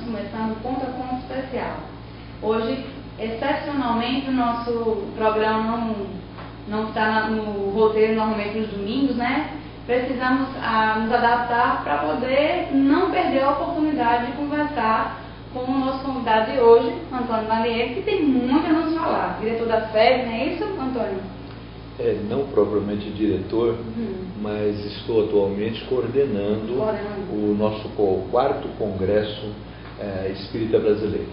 começando o Ponto a Ponto Especial. Hoje, excepcionalmente, o nosso programa não está no roteiro normalmente nos domingos, né? Precisamos nos adaptar para poder não perder a oportunidade de conversar com o nosso convidado de hoje, Antônio Lanier, que tem muito a nos falar. Diretor da FEB, não é isso, Antônio? Não propriamente diretor, mas estou atualmente coordenando o nosso quarto Congresso Espírita Brasileiro.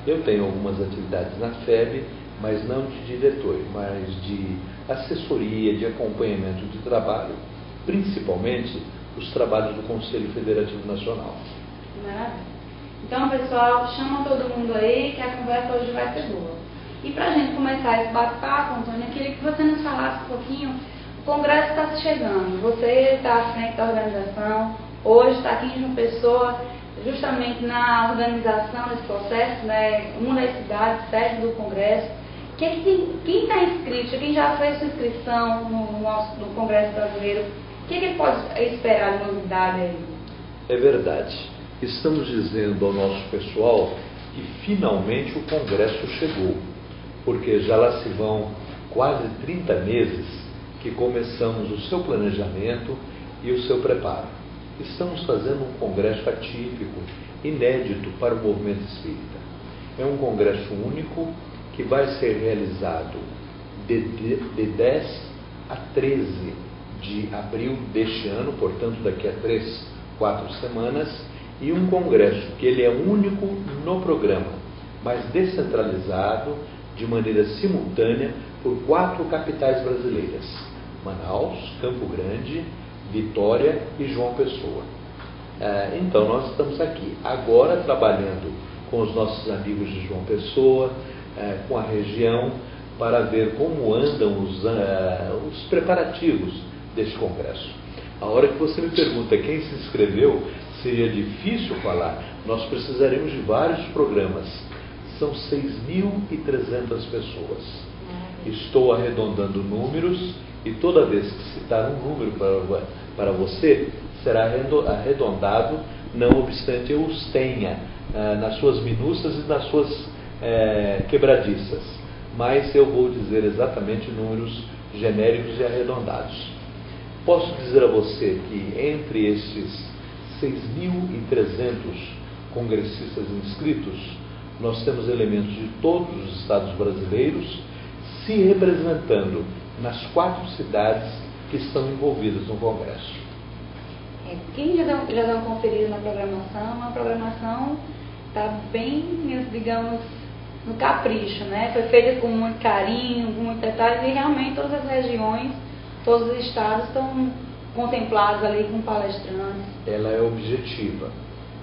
Eu tenho algumas atividades na FEB, mas não de diretor, mas de assessoria, de acompanhamento de trabalho, principalmente os trabalhos do Conselho Federativo Nacional. Maravilha. Então, pessoal, chama todo mundo aí, que a conversa hoje vai ser boa. E para a gente começar esse bate-papo, Antônio, eu queria que você nos falasse um pouquinho. O Congresso está se chegando, você está à frente da organização, hoje está aqui em João Pessoa, justamente na organização desse processo, né, uma das cidades, sede do Congresso. Quem está inscrito, quem já fez sua inscrição no Congresso Brasileiro, o que ele pode esperar de novidade aí? É verdade. Estamos dizendo ao nosso pessoal que finalmente o Congresso chegou, porque já lá se vão quase 30 meses que começamos o seu planejamento e o seu preparo. Estamos fazendo um congresso atípico, inédito para o movimento espírita. É um congresso único que vai ser realizado de 10 a 13 de abril deste ano, portanto daqui a 4 semanas, e um congresso que ele é único no programa, mas descentralizado de maneira simultânea por 4 capitais brasileiras: Manaus, Campo Grande, Vitória e João Pessoa. Então nós estamos aqui agora trabalhando com os nossos amigos de João Pessoa, com a região, para ver como andam os preparativos deste congresso. A hora que você me pergunta quem se inscreveu, seria difícil falar. Nós precisaremos de vários programas. São 6.300 pessoas. Estou arredondando números e toda vez que citar um número para você, será arredondado, não obstante eu os tenha nas suas minúcias e nas suas quebradiças. Mas eu vou dizer exatamente números genéricos e arredondados. Posso dizer a você que entre estes 6.300 congressistas inscritos, nós temos elementos de todos os estados brasileiros se representando nas 4 cidades que estão envolvidas no Congresso. Quem já deu uma conferida na programação, a programação está bem, digamos, no capricho, né? Foi feita com muito carinho, com muito detalhe, e realmente todas as regiões, todos os estados estão contemplados ali com palestrantes. Ela é objetiva,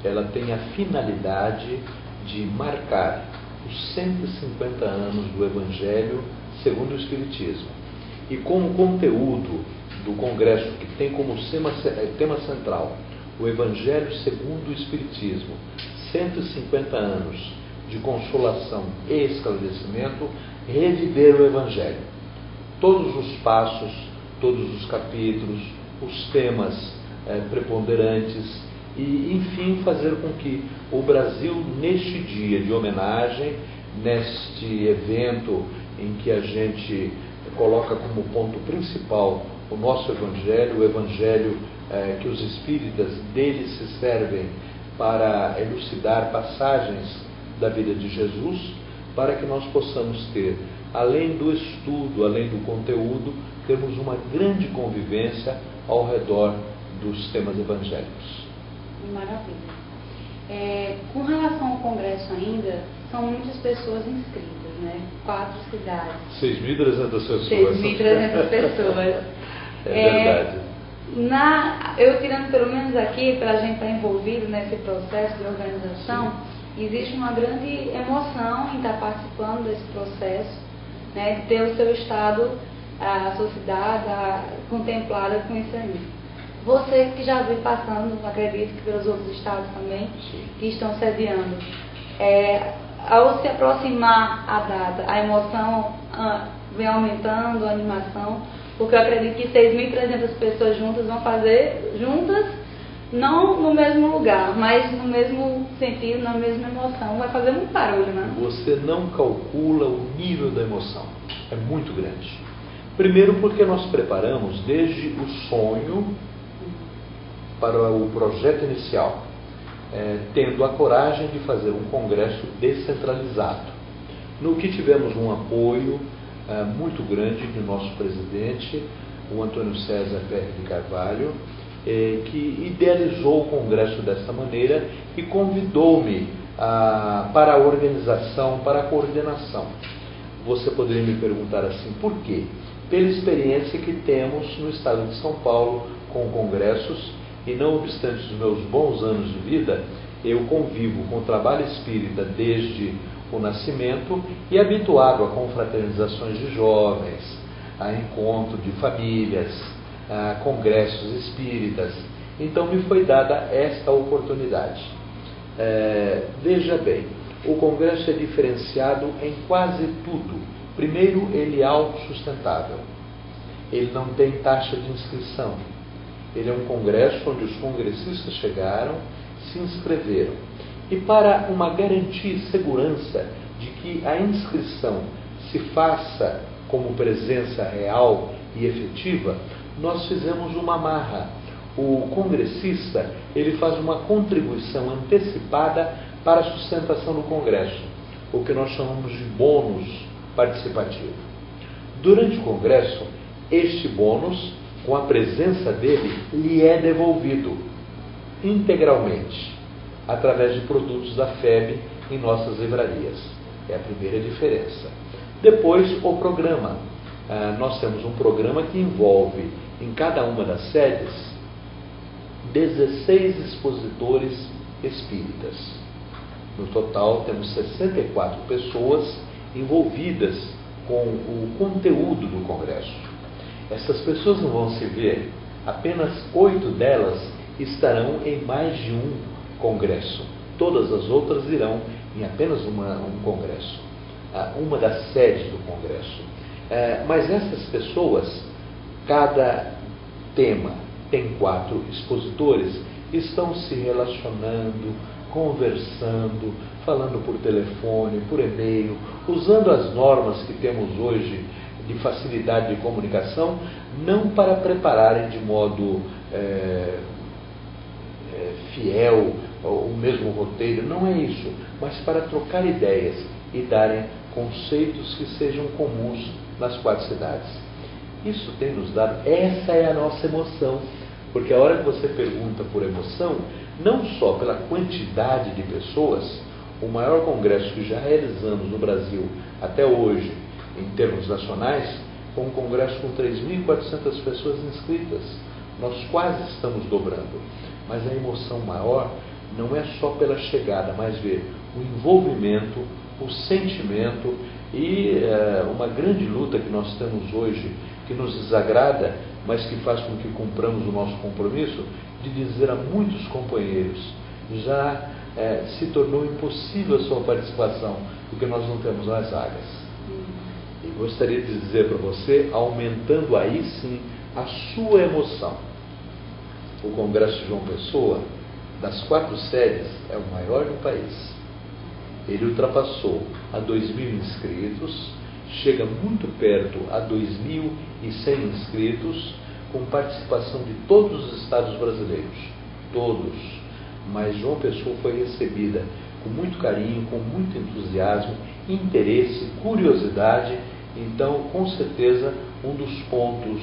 ela tem a finalidade de marcar os 150 anos do Evangelho segundo o Espiritismo. E como conteúdo do Congresso, que tem como tema central o Evangelho segundo o Espiritismo, 150 anos de consolação e esclarecimento, reviver o Evangelho. Todos os passos, todos os capítulos, os temas preponderantes e, enfim, fazer com que o Brasil, neste dia de homenagem, neste evento em que a gente coloca como ponto principal o nosso Evangelho, o Evangelho que os espíritas dele se servem para elucidar passagens da vida de Jesus, para que nós possamos ter, além do estudo, além do conteúdo, termos uma grande convivência ao redor dos temas evangélicos. Maravilha. Com relação ao Congresso ainda, são muitas pessoas inscritas, né? 4 cidades. 6.300 pessoas. 6.300 pessoas. É verdade. Eu tirando pelo menos aqui, para a gente estar envolvido nesse processo de organização, existe uma grande emoção em estar participando desse processo, né? De ter o seu estado, a sua cidade contemplada com isso aí. Você que já vem passando, acredito que pelos outros estados também, que estão sediando, ao se aproximar a data, a emoção vem aumentando, a animação, porque eu acredito que 6.300 pessoas juntas vão fazer juntas não no mesmo lugar, mas no mesmo sentido, na mesma emoção. Vai fazer muito barulho, né? Você não calcula o nível da emoção. É muito grande. Primeiro porque nós preparamos desde o sonho para o projeto inicial, tendo a coragem de fazer um congresso descentralizado, no que tivemos um apoio muito grande do nosso presidente, o Antônio César Ferri de Carvalho, que idealizou o congresso desta maneira e convidou-me para a organização, para a coordenação. Você poderia me perguntar assim, por quê? Pela experiência que temos no estado de São Paulo com congressos, e não obstante os meus bons anos de vida, eu convivo com o trabalho espírita desde o nascimento e habituado a confraternizações de jovens, a encontro de famílias, a congressos espíritas. Então me foi dada esta oportunidade. Veja bem, o congresso é diferenciado em quase tudo. Primeiro, ele é autossustentável. Ele não tem taxa de inscrição. Ele é um congresso onde os congressistas chegaram, se inscreveram. E para uma garantia e segurança de que a inscrição se faça como presença real e efetiva, nós fizemos uma amarra. O congressista, ele faz uma contribuição antecipada para a sustentação do congresso, o que nós chamamos de bônus participativo. Durante o congresso, este bônus, com a presença dele, lhe é devolvido integralmente, através de produtos da FEB em nossas livrarias. É a primeira diferença. Depois, o programa. Nós temos um programa que envolve, em cada uma das sedes, 16 expositores espíritas. No total, temos 64 pessoas envolvidas com o conteúdo do congresso. Essas pessoas não vão se ver, apenas 8 delas estarão em mais de um congresso. Todas as outras irão em apenas um congresso, uma das sedes do congresso. Mas essas pessoas, cada tema tem 4 expositores, estão se relacionando, conversando, falando por telefone, por e-mail, usando as normas que temos hoje de facilidade de comunicação, não para prepararem de modo fiel o mesmo roteiro, não é isso, mas para trocar ideias e darem conceitos que sejam comuns nas 4 cidades. Isso tem nos dado, essa é a nossa emoção, porque a hora que você pergunta por emoção, não só pela quantidade de pessoas, o maior congresso que já realizamos no Brasil até hoje, em termos nacionais, foi um congresso com 3.400 pessoas inscritas. Nós quase estamos dobrando. Mas a emoção maior não é só pela chegada, mas ver o envolvimento, o sentimento e uma grande luta que nós temos hoje, que nos desagrada, mas que faz com que cumpramos o nosso compromisso, de dizer a muitos companheiros, já se tornou impossível a sua participação, porque nós não temos mais vagas. E gostaria de dizer para você, aumentando aí sim a sua emoção. O Congresso de João Pessoa, das 4 sedes, é o maior do país. Ele ultrapassou a 2.000 inscritos, chega muito perto a 2.100 inscritos, com participação de todos os estados brasileiros. Todos. Mas João Pessoa foi recebida com muito carinho, com muito entusiasmo, interesse, curiosidade. Então, com certeza, um dos pontos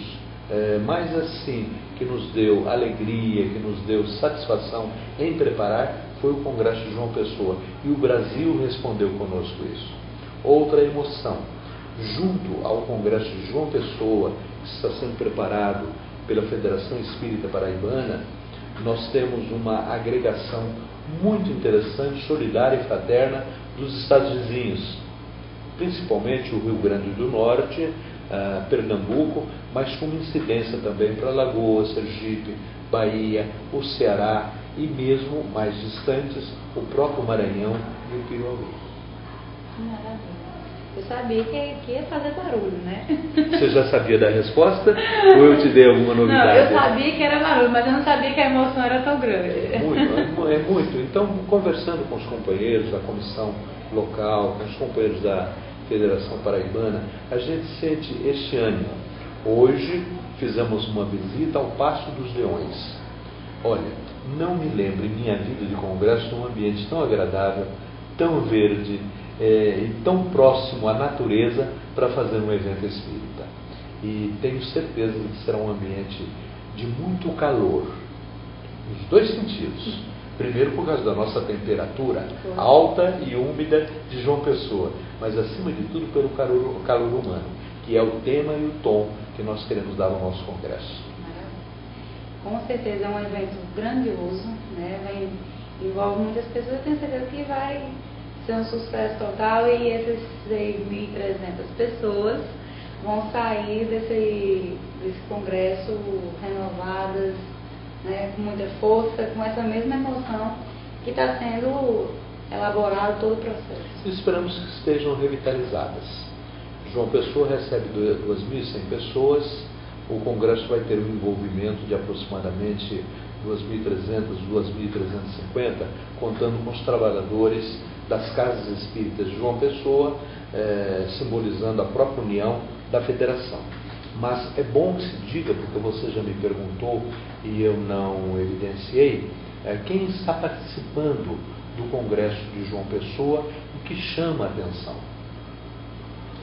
mais assim que nos deu alegria, que nos deu satisfação em preparar, foi o Congresso de João Pessoa. E o Brasil respondeu conosco isso. Outra emoção, junto ao Congresso de João Pessoa, que está sendo preparado pela Federação Espírita Paraibana, nós temos uma agregação muito interessante, solidária e fraterna dos estados vizinhos, principalmente o Rio Grande do Norte, Pernambuco, mas com incidência também para Alagoas, Sergipe, Bahia, o Ceará e mesmo mais distantes, o próprio Maranhão e o Piauí. Eu sabia que ia fazer barulho, né? Você já sabia da resposta? Ou eu te dei alguma novidade? Não, eu sabia que era barulho, mas eu não sabia que a emoção era tão grande. É muito. Então, conversando com os companheiros da comissão local, com os companheiros da Federação Paraibana, a gente sente este ânimo. Hoje fizemos uma visita ao Paço dos Leões. Olha, não me lembro em minha vida de congresso num ambiente tão agradável, tão verde e tão próximo à natureza para fazer um evento espírita. E tenho certeza de que será um ambiente de muito calor, nos dois sentidos. Primeiro por causa da nossa temperatura alta e úmida de João Pessoa, mas acima de tudo pelo calor humano, que é o tema e o tom que nós queremos dar ao nosso congresso. Com certeza é um evento grandioso, né? Envolve muitas pessoas, eu tenho certeza que vai ser um sucesso total e essas 6.300 pessoas vão sair desse congresso renovadas, né, com muita força, com essa mesma emoção que está sendo elaborado todo o processo. Esperamos que estejam revitalizadas. João Pessoa recebe 2.100 pessoas, o congresso vai ter um envolvimento de aproximadamente 2.300, 2.350, contando com os trabalhadores das casas espíritas de João Pessoa, simbolizando a própria união da federação. Mas é bom que se diga, porque você já me perguntou e eu não evidenciei, quem está participando do Congresso de João Pessoa e que chama a atenção.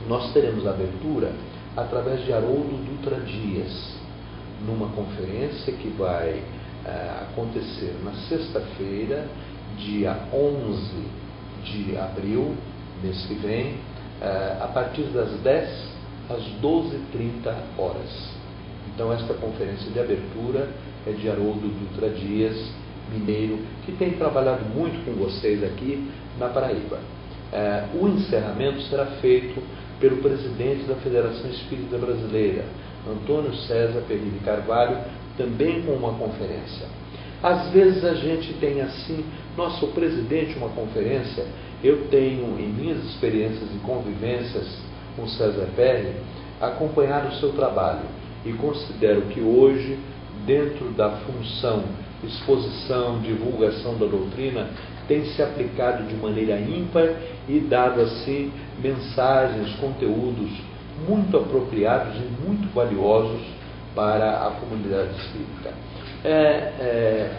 Nós teremos a abertura através de Haroldo Dutra Dias, numa conferência que vai acontecer na sexta-feira, dia 11 de abril, mês que vem, a partir das 10 às 12h30 horas. Então esta conferência de abertura é de Haroldo Dutra Dias, mineiro, que tem trabalhado muito com vocês aqui na Paraíba. O encerramento será feito pelo presidente da Federação Espírita Brasileira, Antônio César Pereira de Carvalho, também com uma conferência. Às vezes a gente tem assim, nossa, o presidente uma conferência. Eu tenho, em minhas experiências e convivências com César Perry, acompanhado o seu trabalho e considero que hoje, dentro da função exposição, divulgação da doutrina, tem se aplicado de maneira ímpar e dado assim mensagens, conteúdos muito apropriados e muito valiosos para a comunidade espírita.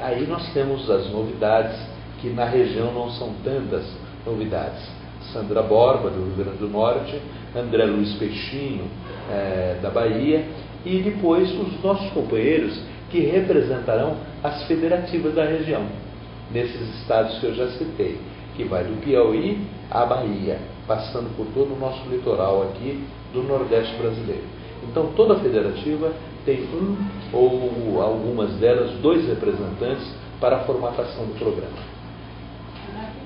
Aí nós temos as novidades, que na região não são tantas novidades. Sandra Borba, do Rio Grande do Norte, André Luiz Peixinho, da Bahia, e depois os nossos companheiros que representarão as federativas da região, nesses estados que eu já citei, que vai do Piauí à Bahia, passando por todo o nosso litoral aqui do Nordeste brasileiro. Então toda a federativa tem um ou algumas delas, 2 representantes para a formatação do programa.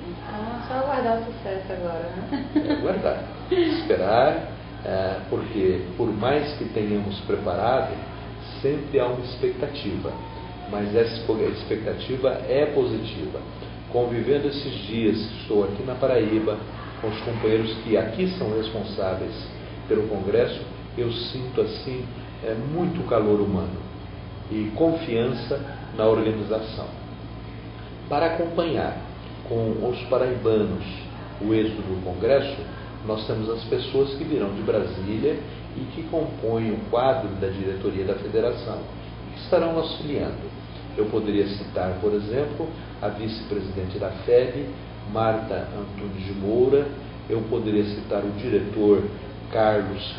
Então é só aguardar o sucesso agora, né? Aguardar, esperar, porque por mais que tenhamos preparado, sempre há uma expectativa, mas essa expectativa é positiva. Convivendo esses dias, estou aqui na Paraíba, com os companheiros que aqui são responsáveis pelo Congresso, eu sinto assim muito calor humano e confiança na organização. Para acompanhar com os paraibanos o êxito do Congresso, nós temos as pessoas que virão de Brasília e que compõem o quadro da diretoria da federação e que estarão auxiliando. Eu poderia citar, por exemplo, a vice-presidente da FEB, Marta Antunes de Moura. Eu poderia citar o diretor Carlos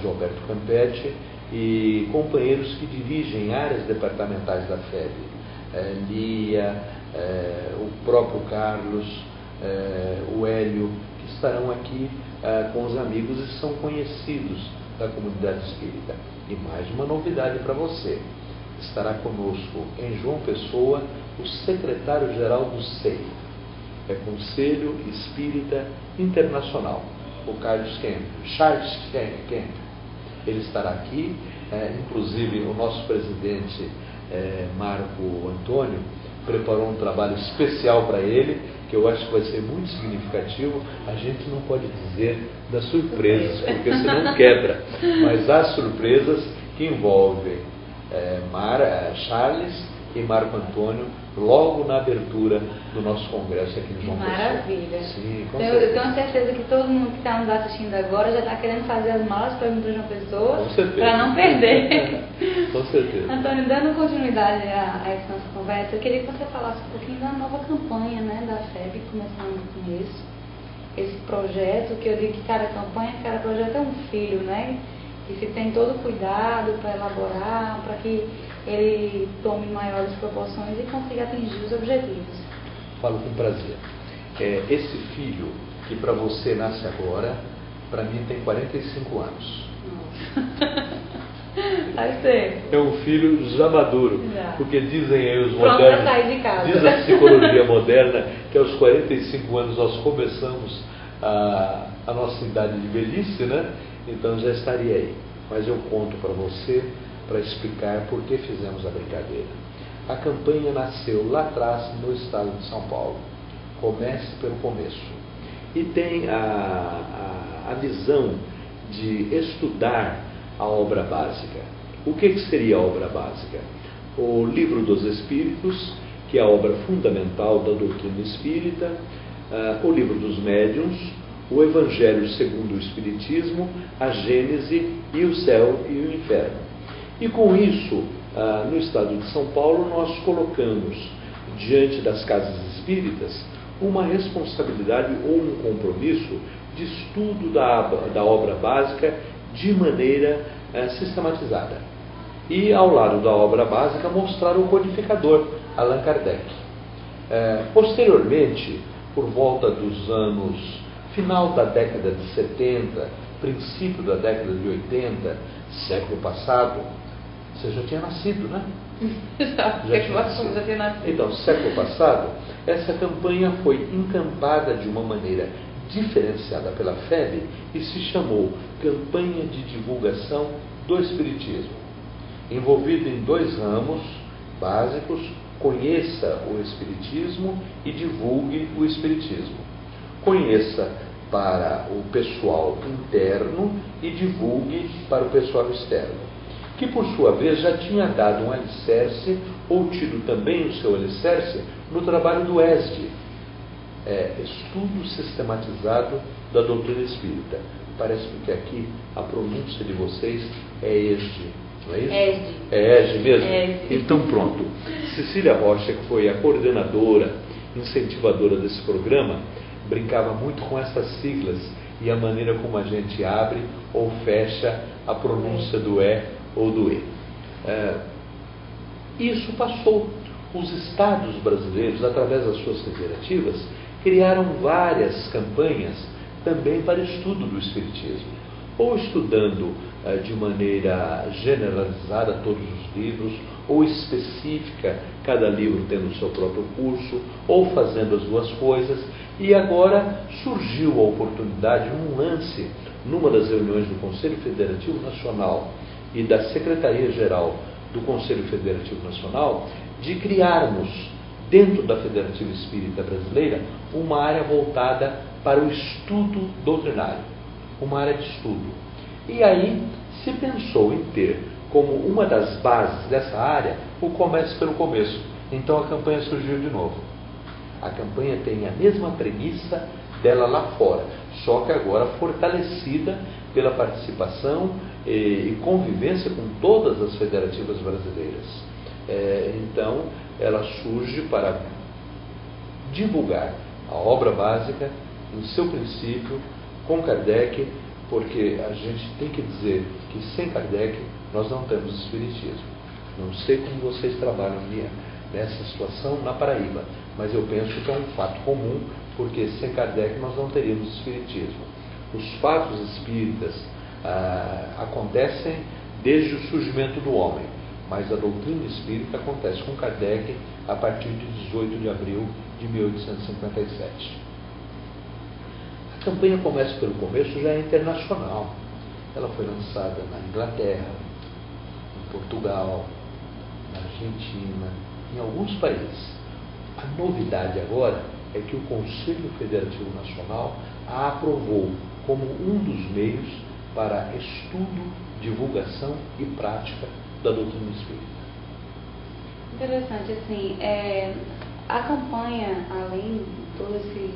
Alberto Campetti, e companheiros que dirigem áreas departamentais da FEB, Lia, o próprio Carlos, o Hélio, que estarão aqui com os amigos e são conhecidos da comunidade espírita. E mais uma novidade para você: estará conosco em João Pessoa o secretário-geral do SEI, Conselho Espírita Internacional, o Charles Kemp. Ele estará aqui, inclusive o nosso presidente Marco Antônio preparou um trabalho especial para ele, que eu acho que vai ser muito significativo. A gente não pode dizer das surpresas, porque senão quebra. Mas há surpresas que envolvem Charles e Marco Antônio logo na abertura do nosso congresso aqui em João Pessoa. Maravilha. Sim, com eu tenho certeza que todo mundo que está nos assistindo agora já está querendo fazer as malas para vir para João Pessoa, para não perder. Com certeza. Antônio, dando continuidade a essa nossa conversa, eu queria que você falasse um pouquinho da nova campanha, né, da FEB, começando com esse projeto, que eu digo que cada campanha, cada projeto é um filho, né? E se tem todo o cuidado para elaborar, para que ele tome maiores proporções e consiga atingir os objetivos. Falo com prazer. Esse filho, que para você nasce agora, para mim tem 45 anos. Nossa. Vai ser. É um filho já maduro, porque dizem aí os pronto modernos, para sair de casa. diz a psicologia moderna que aos 45 anos nós começamos a nossa idade de velhice, né? Então já estaria aí. Mas eu conto para você, para explicar por que fizemos a brincadeira. A campanha nasceu lá atrás no estado de São Paulo. Comece pelo começo. E tem a visão de estudar a obra básica. O que seria a obra básica? O Livro dos Espíritos, que é a obra fundamental da doutrina espírita, o Livro dos Médiuns, o Evangelho segundo o Espiritismo, a Gênese e o Céu e o Inferno. E com isso, no estado de São Paulo, nós colocamos diante das casas espíritas uma responsabilidade ou um compromisso de estudo da obra básica de maneira sistematizada. E ao lado da obra básica mostrar o codificador, Allan Kardec. Posteriormente, por volta dos anos final da década de 70, princípio da década de 80, século passado, você já tinha nascido, né? Já tinha nascido. Então, século passado, essa campanha foi encampada de uma maneira diferenciada pela FEB e se chamou Campanha de Divulgação do Espiritismo. Envolvido em 2 ramos básicos: conheça o Espiritismo e divulgue o Espiritismo. Conheça para o pessoal interno e divulgue para o pessoal externo, que por sua vez já tinha dado um alicerce, ou tido também o seu alicerce, no trabalho do ESD, Estudo Sistematizado da Doutrina Espírita. Parece que aqui a pronúncia de vocês é ESD, não é isso? ESD. É ESD mesmo? ESD. Então pronto. Cecília Rocha, que foi a coordenadora, incentivadora desse programa, brincava muito com essas siglas e a maneira como a gente abre ou fecha a pronúncia do E ou do E. Isso passou. Os estados brasileiros, através das suas federativas, criaram várias campanhas também para estudo do Espiritismo, ou estudando de maneira generalizada todos os livros, ou específica, cada livro tendo o seu próprio curso, ou fazendo as duas coisas. E agora surgiu a oportunidade, um lance, numa das reuniões do Conselho Federativo Nacional e da Secretaria-Geral do Conselho Federativo Nacional, de criarmos, dentro da Federativa Espírita Brasileira, uma área voltada para o estudo doutrinário, uma área de estudo. E aí se pensou em ter como uma das bases dessa área o Comece pelo Começo. Então a campanha surgiu de novo. A campanha tem a mesma premissa dela lá fora, só que agora fortalecida pela participação e convivência com todas as federativas brasileiras. Então, ela surge para divulgar a obra básica, em seu princípio, com Kardec, porque a gente tem que dizer que sem Kardec nós não temos Espiritismo. Não sei como vocês trabalham nessa situação na Paraíba, mas eu penso que é um fato comum, porque sem Kardec nós não teríamos Espiritismo. Os fatos espíritas acontecem desde o surgimento do homem, mas a doutrina espírita acontece com Kardec a partir de 18 de abril de 1857. A campanha Comece pelo Começo já é internacional. Ela foi lançada na Inglaterra, em Portugal, na Argentina, em alguns países. A novidade agora é que o Conselho Federativo Nacional a aprovou como um dos meios para estudo, divulgação e prática da doutrina espírita. Interessante, assim, a campanha, além de todo esse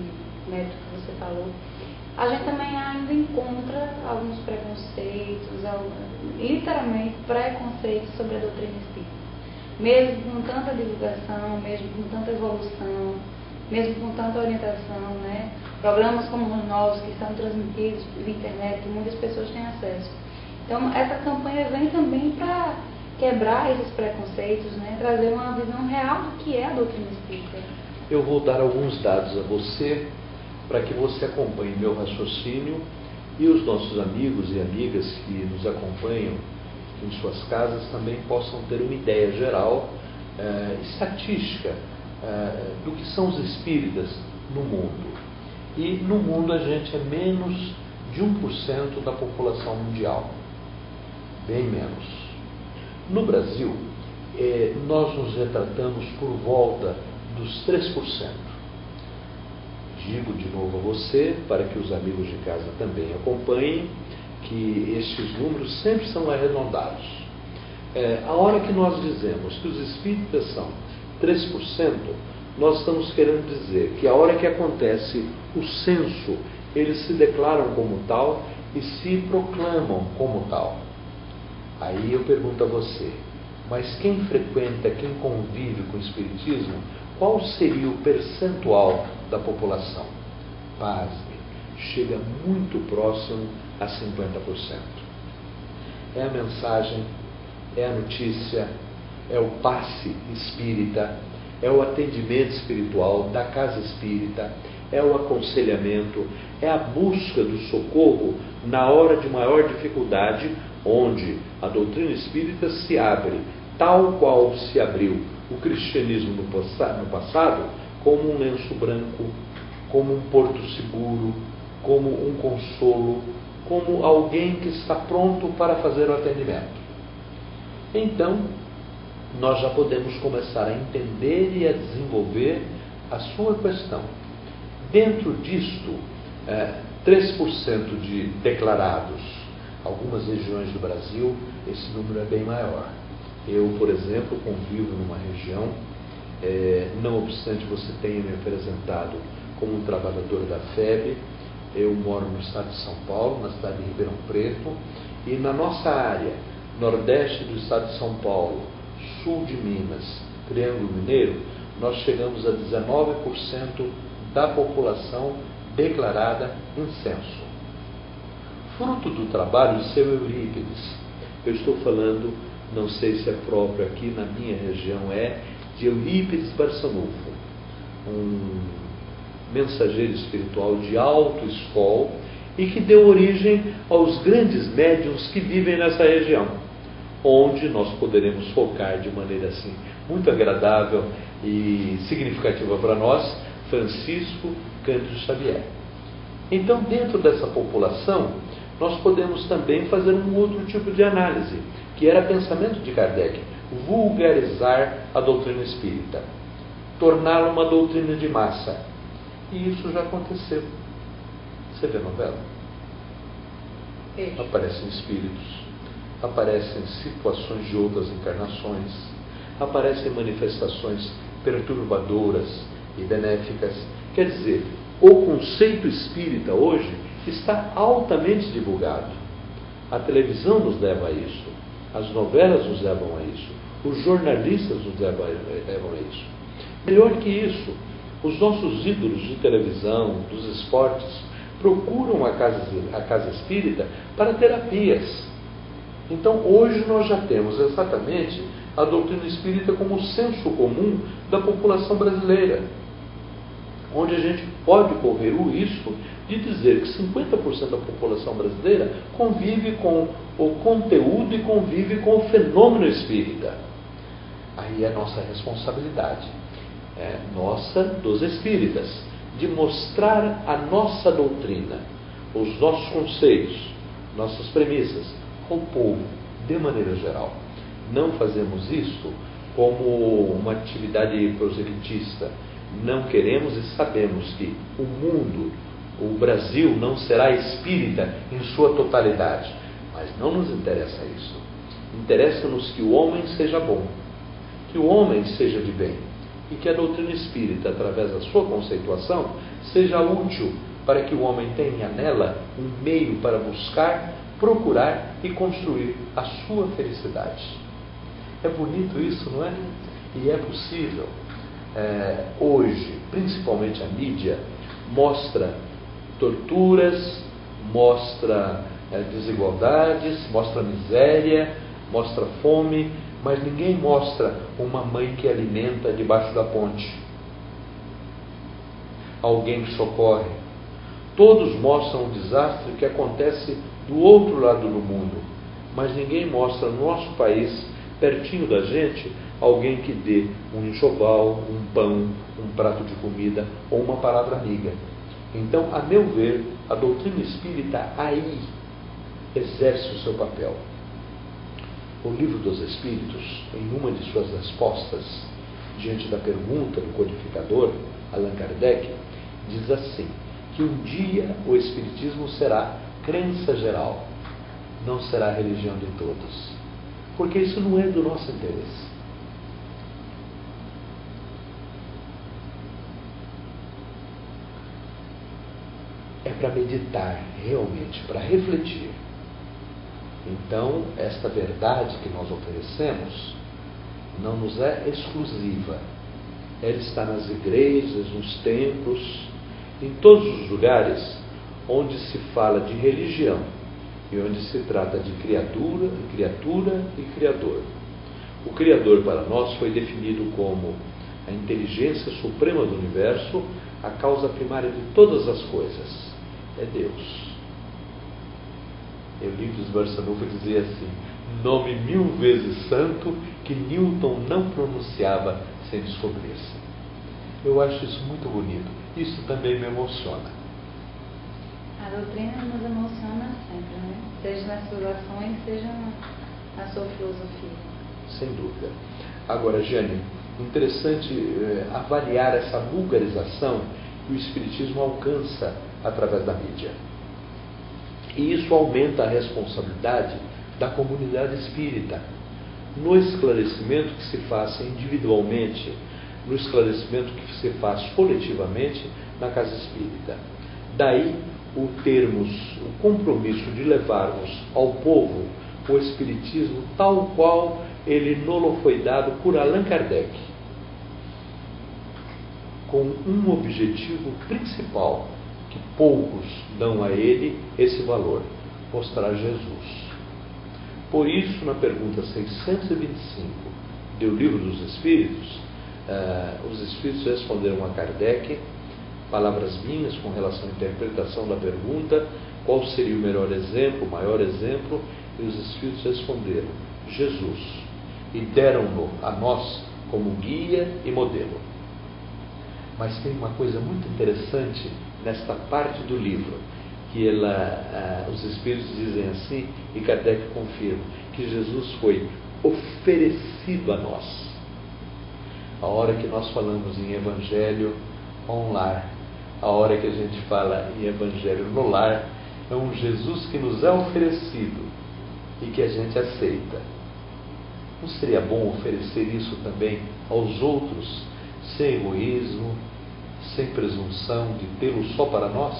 método que você falou, a gente também ainda encontra alguns preconceitos, literalmente preconceitos sobre a doutrina espírita. Mesmo com tanta divulgação, mesmo com tanta evolução, mesmo com tanta orientação, né? Programas como os nossos que são transmitidos pela internet, que muitas pessoas têm acesso. Então, essa campanha vem também para quebrar esses preconceitos, né? Trazer uma visão real do que é a doutrina espírita. Eu vou dar alguns dados a você para que você acompanhe meu raciocínio e os nossos amigos e amigas que nos acompanham em suas casas também possam ter uma ideia geral, estatística, do que são os espíritas no mundo. E no mundo a gente é menos de 1% da população mundial, bem menos. No Brasil, nós nos retratamos por volta dos 3%. Digo de novo a você, para que os amigos de casa também acompanhem, que estes números sempre são arredondados. A hora que nós dizemos que os espíritas são 3%, nós estamos querendo dizer que a hora que acontece o censo, eles se declaram como tal e se proclamam como tal. Aí eu pergunto a você, mas quem frequenta, quem convive com o espiritismo, qual seria o percentual da população? Pasme, chega muito próximo a 50%. É a mensagem, é a notícia, é o passe espírita, é o atendimento espiritual da casa espírita, é o aconselhamento, é a busca do socorro na hora de maior dificuldade, onde a doutrina espírita se abre, tal qual se abriu o cristianismo no passado, como um lenço branco, como um porto seguro, como um consolo, como alguém que está pronto para fazer o atendimento. Então, nós já podemos começar a entender e a desenvolver a sua questão. Dentro disto, 3% de declarados. Algumas regiões do Brasil, esse número é bem maior. Eu, por exemplo, convivo numa região, não obstante você tenha me apresentado como um trabalhador da FEB, eu moro no estado de São Paulo, na cidade de Ribeirão Preto, e na nossa área, nordeste do estado de São Paulo, sul de Minas, Triângulo Mineiro, nós chegamos a 19% da população declarada em censo. Fruto do trabalho de seu Eurípides, eu estou falando, não sei se é próprio aqui na minha região, de Eurípides Barçanufo, um mensageiro espiritual de alto escol e que deu origem aos grandes médiuns que vivem nessa região, onde nós poderemos focar de maneira assim muito agradável e significativa para nós, Francisco Cândido Xavier. Então, dentro dessa população, nós podemos também fazer um outro tipo de análise, que era pensamento de Kardec, vulgarizar a doutrina espírita, torná-la uma doutrina de massa. E isso já aconteceu. Você vê novela? Aparecem espíritos, aparecem situações de outras encarnações, aparecem manifestações perturbadoras e benéficas. Quer dizer, o conceito espírita hoje está altamente divulgado. A televisão nos leva a isso, as novelas nos levam a isso, os jornalistas nos levam a isso. Melhor que isso, os nossos ídolos de televisão, dos esportes, procuram a casa espírita para terapias. Então, hoje nós já temos exatamente a doutrina espírita como o senso comum da população brasileira, onde a gente pode correr o risco de dizer que 50% da população brasileira convive com o conteúdo e convive com o fenômeno espírita. Aí é nossa responsabilidade, nossa dos espíritas, de mostrar a nossa doutrina, os nossos conceitos, nossas premissas ao povo, de maneira geral. Não fazemos isto como uma atividade proselitista, não queremos e sabemos que o mundo, o Brasil, não será espírita em sua totalidade. Mas não nos interessa isso. Interessa-nos que o homem seja bom, que o homem seja de bem, e que a doutrina espírita, através da sua conceituação, seja útil para que o homem tenha nela um meio para buscar, procurar e construir a sua felicidade. É bonito isso, não é? E é possível. Hoje, principalmente a mídia, mostra torturas, mostra desigualdades, mostra miséria, mostra fome, mas ninguém mostra uma mãe que alimenta debaixo da ponte, alguém que socorre. Todos mostram o desastre que acontece do outro lado do mundo, mas ninguém mostra no nosso país, pertinho da gente, alguém que dê um enxoval, um pão, um prato de comida ou uma palavra amiga. Então, a meu ver, a doutrina espírita aí exerce o seu papel. O Livro dos Espíritos, em uma de suas respostas, diante da pergunta do codificador, Allan Kardec, diz assim, que um dia o Espiritismo será crença geral, não será religião de todos. Porque isso não é do nosso interesse. É para meditar, realmente, para refletir. Então, esta verdade que nós oferecemos não nos é exclusiva. Ela está nas igrejas, nos templos, em todos os lugares onde se fala de religião e onde se trata de criatura e criador. O Criador para nós foi definido como a inteligência suprema do universo, a causa primária de todas as coisas. É Deus. Eurípides Barçanufo dizia assim, nome 1000 vezes santo que Newton não pronunciava sem descobrir-se. Eu acho isso muito bonito. Isso também me emociona. A doutrina nos emociona sempre, né? Seja nas suas ações, seja na sua filosofia. Sem dúvida. Agora, Jane, interessante avaliar essa vulgarização que o Espiritismo alcança através da mídia. E isso aumenta a responsabilidade da comunidade espírita no esclarecimento que se faz individualmente, no esclarecimento que se faz coletivamente na casa espírita. Daí o compromisso de levarmos ao povo o Espiritismo tal qual ele nos foi dado por Allan Kardec, com um objetivo principal, que poucos dão a ele esse valor, mostrar Jesus. Por isso, na pergunta 625 do Livro dos Espíritos, os Espíritos responderam a Kardec, palavras minhas com relação à interpretação da pergunta, qual seria o melhor exemplo, o maior exemplo, e os Espíritos responderam, Jesus, e deram-no a nós como guia e modelo. Mas tem uma coisa muito interessante nesta parte do livro, que os Espíritos dizem assim, e Kardec confirma, que Jesus foi oferecido a nós. A hora que nós falamos em Evangelho on lar, a hora que a gente fala em Evangelho no lar, é um Jesus que nos é oferecido e que a gente aceita. Não seria bom oferecer isso também aos outros, sem egoísmo, sem presunção de tê-lo só para nós,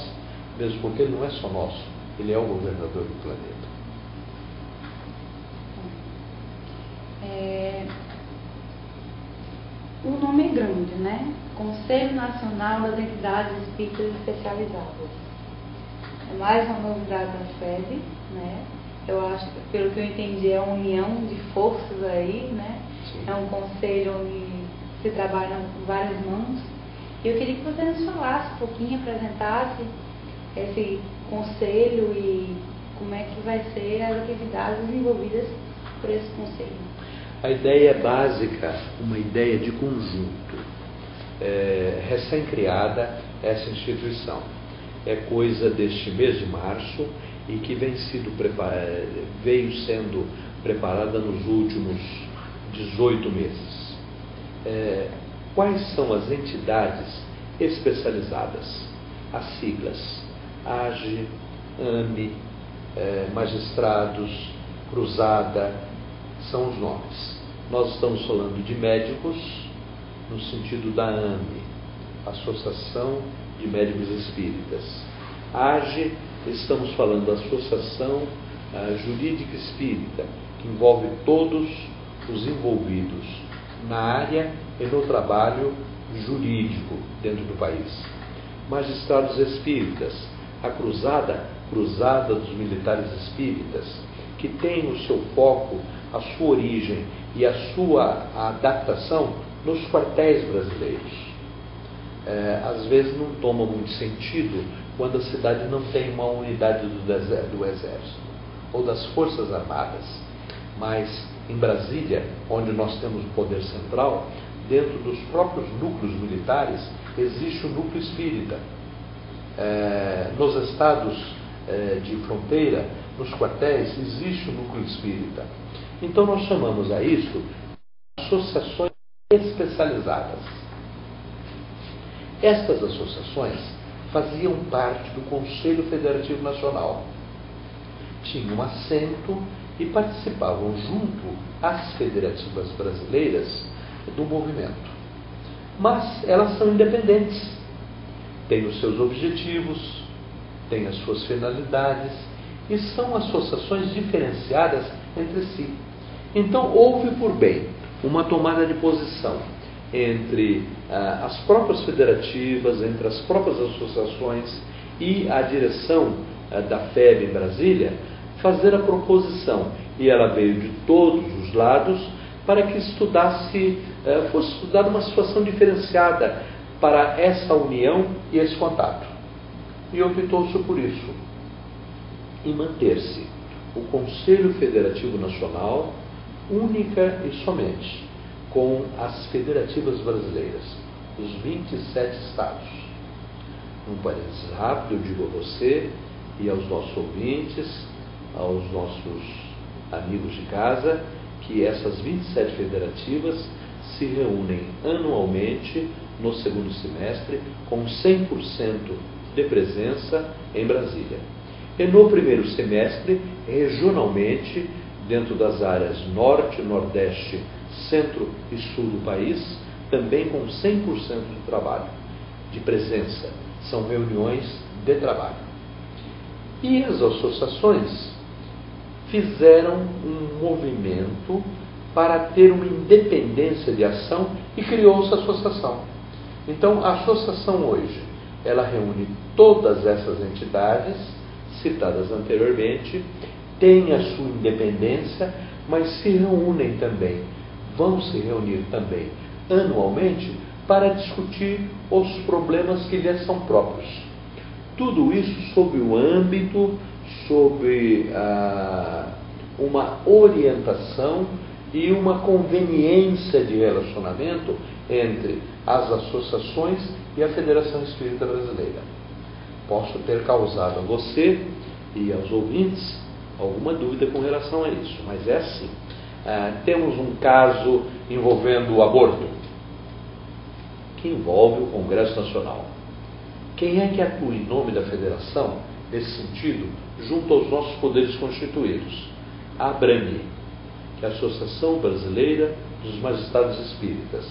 mesmo porque ele não é só nosso, ele é o governador do planeta. O nome é grande, né? Conselho Nacional das Entidades Espíritas Especializadas. É mais uma novidade da FEB, né? Eu acho, pelo que eu entendi, é uma união de forças aí, né? Sim. É um conselho onde se trabalha com várias mãos. E eu queria que você nos falasse um pouquinho, apresentasse esse conselho e como é que vai ser as atividades desenvolvidas por esse conselho. A ideia básica, uma ideia de conjunto. Recém-criada essa instituição. É coisa deste mês de março e que veio sendo preparada nos últimos 18 meses. quais são as entidades especializadas. As siglas: AGE, AME, Magistrados, Cruzada, são os nomes. Nós estamos falando de médicos no sentido da AME, Associação de Médicos Espíritas. AGE, estamos falando da Associação Jurídica Espírita, que envolve todos os envolvidos na área e no trabalho jurídico dentro do país. Magistrados Espíritas, a Cruzada dos Militares Espíritas, que tem o seu foco, a sua origem e a sua adaptação nos quartéis brasileiros. Às vezes não toma muito sentido quando a cidade não tem uma unidade do Exército ou das Forças Armadas, mas em Brasília, onde nós temos o poder central, dentro dos próprios núcleos militares existe o núcleo espírita. Nos estados de fronteira, nos quartéis, existe o núcleo espírita. Então nós chamamos a isso de associações especializadas. Estas associações faziam parte do Conselho Federativo Nacional. Tinham assento e participavam junto às federativas brasileiras do movimento. Mas elas são independentes. Têm os seus objetivos, têm as suas finalidades e são associações diferenciadas entre si. Então houve por bem uma tomada de posição entre as próprias federativas, entre as próprias associações e a direção da FEB em Brasília, fazer a proposição, e ela veio de todos os lados, para que fosse estudada uma situação diferenciada para essa união e esse contato. E optou-se por isso, e manter-se o Conselho Federativo Nacional, única e somente, com as federativas brasileiras, os 27 estados. Um parênteses rápido, eu digo a você e aos nossos ouvintes, aos nossos amigos de casa, que essas 27 federativas se reúnem anualmente no segundo semestre com 100% de presença em Brasília. E no primeiro semestre, regionalmente, dentro das áreas Norte, Nordeste, Centro e Sul do país, também com 100% de trabalho, de presença. São reuniões de trabalho. E as associações fizeram um movimento para ter uma independência de ação e criou-se a associação. Então, a associação hoje, ela reúne todas essas entidades citadas anteriormente, tem a sua independência, mas se reúnem também, vão se reunir também anualmente para discutir os problemas que lhes são próprios. Tudo isso sob o âmbito, sob uma orientação e uma conveniência de relacionamento entre as associações e a Federação Espírita Brasileira. Posso ter causado a você e aos ouvintes alguma dúvida com relação a isso, mas é assim. Temos um caso envolvendo o aborto, que envolve o Congresso Nacional. Quem é que atua em nome da Federação, nesse sentido, junto aos nossos poderes constituídos? A ABRAME, que é a Associação Brasileira dos Magistrados Espíritas.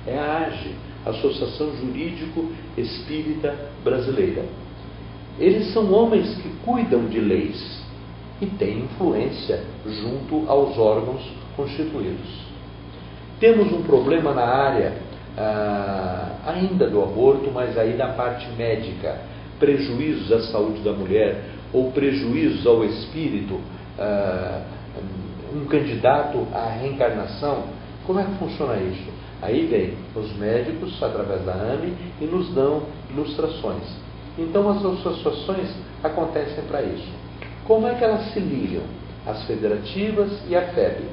É a AGE, Associação Jurídico Espírita Brasileira. Eles são homens que cuidam de leis e têm influência junto aos órgãos constituídos. Temos um problema na área ainda do aborto, mas aí na parte médica, prejuízos à saúde da mulher ou prejuízos ao espírito, um candidato à reencarnação. Como é que funciona isso? Aí vem os médicos, através da AME, e nos dão ilustrações. Então as associações acontecem para isso. Como é que elas se ligam? As federativas e a FEB.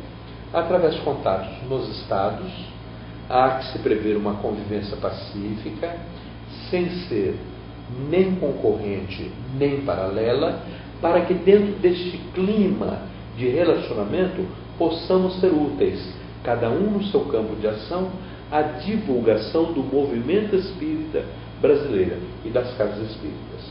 Através de contatos nos estados, há que se prever uma convivência pacífica, sem ser nem concorrente, nem paralela, para que dentro deste clima de relacionamento possamos ser úteis, cada um no seu campo de ação, a divulgação do movimento espírita brasileiro e das casas espíritas.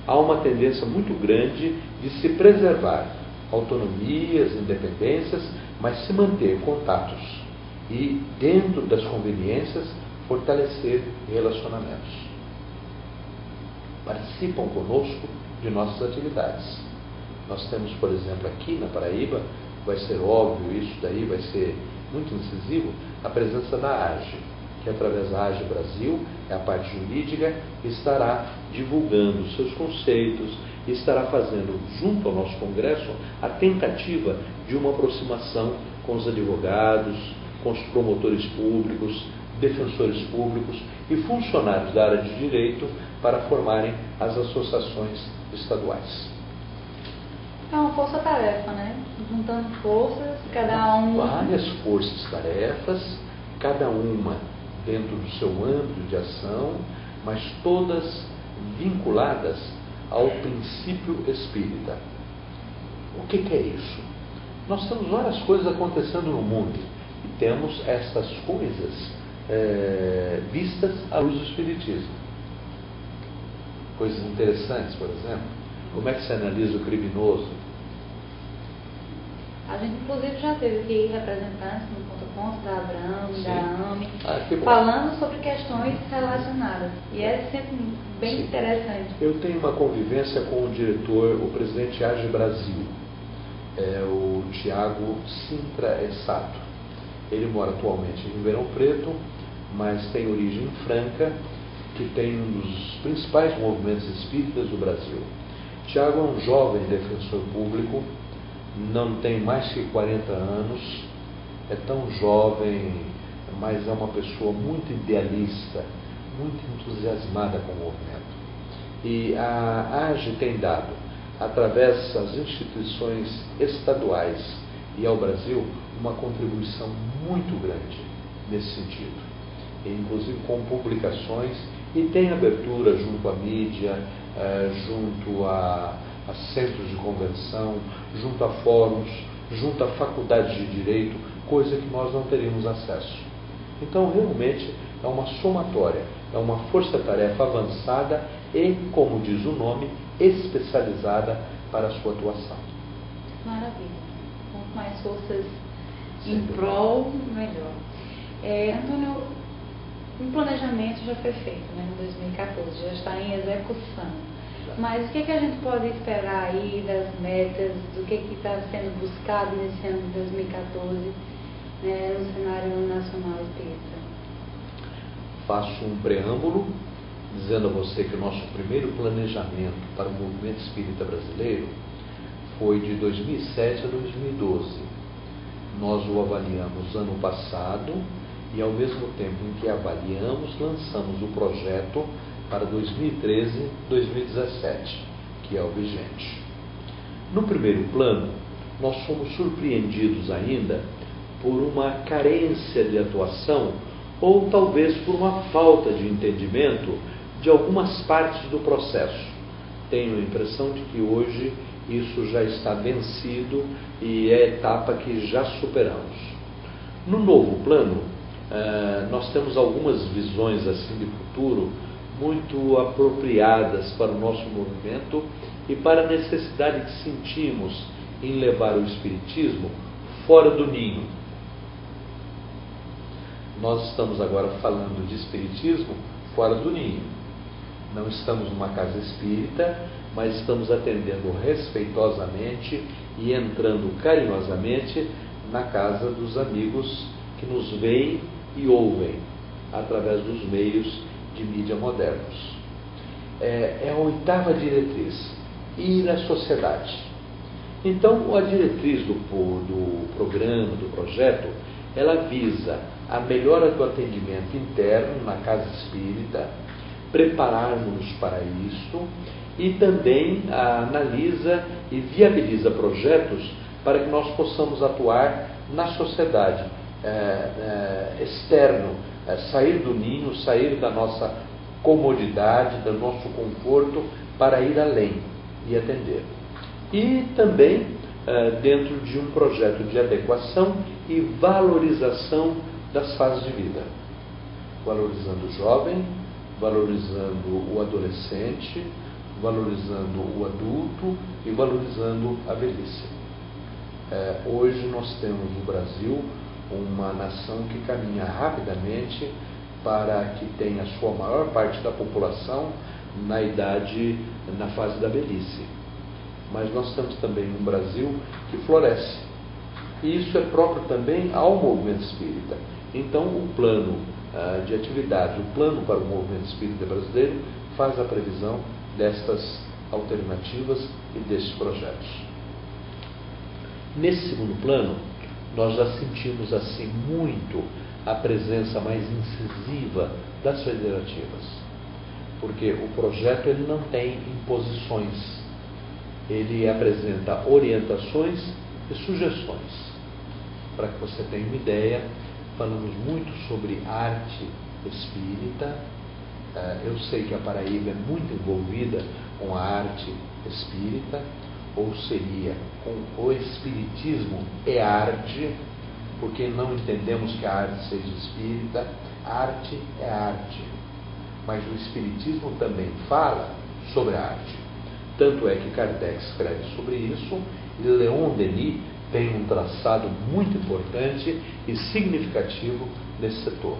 Há uma tendência muito grande de se preservar autonomias, independências, mas se manter contatos e, dentro das conveniências, fortalecer relacionamentos. Participam conosco de nossas atividades. Nós temos, por exemplo, aqui na Paraíba, vai ser óbvio, isso daí vai ser muito incisivo, a presença da AGE, que através da AGE Brasil, é a parte jurídica, estará divulgando seus conceitos, estará fazendo, junto ao nosso Congresso, a tentativa de uma aproximação com os advogados, com os promotores públicos, defensores públicos e funcionários da área de direito para formarem as associações estaduais. É uma força-tarefa, né? Juntando forças, cada um... Várias forças-tarefas, cada uma dentro do seu âmbito de ação, mas todas vinculadas ao princípio espírita. O que é isso? Nós temos várias coisas acontecendo no mundo e temos essas coisas vistas à luz do Espiritismo. Coisas interessantes, por exemplo, como é que se analisa o criminoso? A gente, inclusive, já teve aqui representantes no ponto da Abramo, da AME, falando sobre questões relacionadas. E é sempre bem interessante. Eu tenho uma convivência com o diretor, o presidente AGE Brasil, o Tiago Sintra Essato. Ele mora atualmente em Ribeirão Preto, mas tem origem em Franca, que tem um dos principais movimentos espíritas do Brasil. Tiago é um jovem defensor público, não tem mais que 40 anos, é tão jovem, mas é uma pessoa muito idealista, muito entusiasmada com o movimento. E a AGE tem dado, através das instituições estaduais e ao Brasil, uma contribuição muito grande nesse sentido, inclusive com publicações, e tem abertura junto à mídia, junto a centros de convenção, junto a fóruns, junto a faculdades de direito, coisa que nós não teríamos acesso. Então, realmente, é uma somatória, é uma força-tarefa avançada e, como diz o nome, especializada para a sua atuação. Maravilha. Quanto mais forças em prol, melhor. Antônio, um planejamento já foi feito, né, em 2014, já está em execução. Mas o que a gente pode esperar aí das metas, do que está sendo buscado nesse ano de 2014, né, no cenário nacional espírita? Faço um preâmbulo dizendo a você que o nosso primeiro planejamento para o movimento espírita brasileiro foi de 2007 a 2012. Nós o avaliamos ano passado e, ao mesmo tempo em que avaliamos, lançamos o projeto para 2013-2017, que é o vigente. No primeiro plano, nós fomos surpreendidos ainda por uma carência de atuação ou talvez por uma falta de entendimento de algumas partes do processo. Tenho a impressão de que hoje isso já está vencido e é a etapa que já superamos. No novo plano, nós temos algumas visões assim de futuro muito apropriadas para o nosso movimento e para a necessidade que sentimos em levar o Espiritismo fora do ninho. Nós estamos agora falando de Espiritismo fora do ninho. Não estamos numa casa espírita, mas estamos atendendo respeitosamente e entrando carinhosamente na casa dos amigos que nos veem e ouvem através dos meios de mídia modernos. É a oitava diretriz, ir à sociedade. Então, a diretriz do programa, do projeto, ela visa a melhora do atendimento interno na casa espírita, prepararmos-nos para isso e também analisa e viabiliza projetos para que nós possamos atuar na sociedade, externo, sair do ninho, sair da nossa comodidade, do nosso conforto, para ir além e atender. E também dentro de um projeto de adequação e valorização das fases de vida. valorizando o jovem, valorizando o adolescente, valorizando o adulto e valorizando a velhice. Hoje nós temos no Brasil uma nação que caminha rapidamente para que tenha a sua maior parte da população na fase da velhice. Mas nós temos também um Brasil que floresce. E isso é próprio também ao movimento espírita. Então, o plano de atividade, o plano para o movimento espírita brasileiro faz a previsão destas alternativas e destes projetos. Nesse segundo plano, nós já sentimos assim muito a presença mais incisiva das federativas, porque o projeto ele não tem imposições, ele apresenta orientações e sugestões. Para que você tenha uma ideia, falamos muito sobre arte espírita. Eu sei que a Paraíba é muito envolvida com a arte espírita, ou seria com o espiritismo é arte, porque não entendemos que a arte seja espírita. Arte é arte, mas o espiritismo também fala sobre a arte. Tanto é que Kardec escreve sobre isso e Leon Denis tem um traçado muito importante e significativo nesse setor.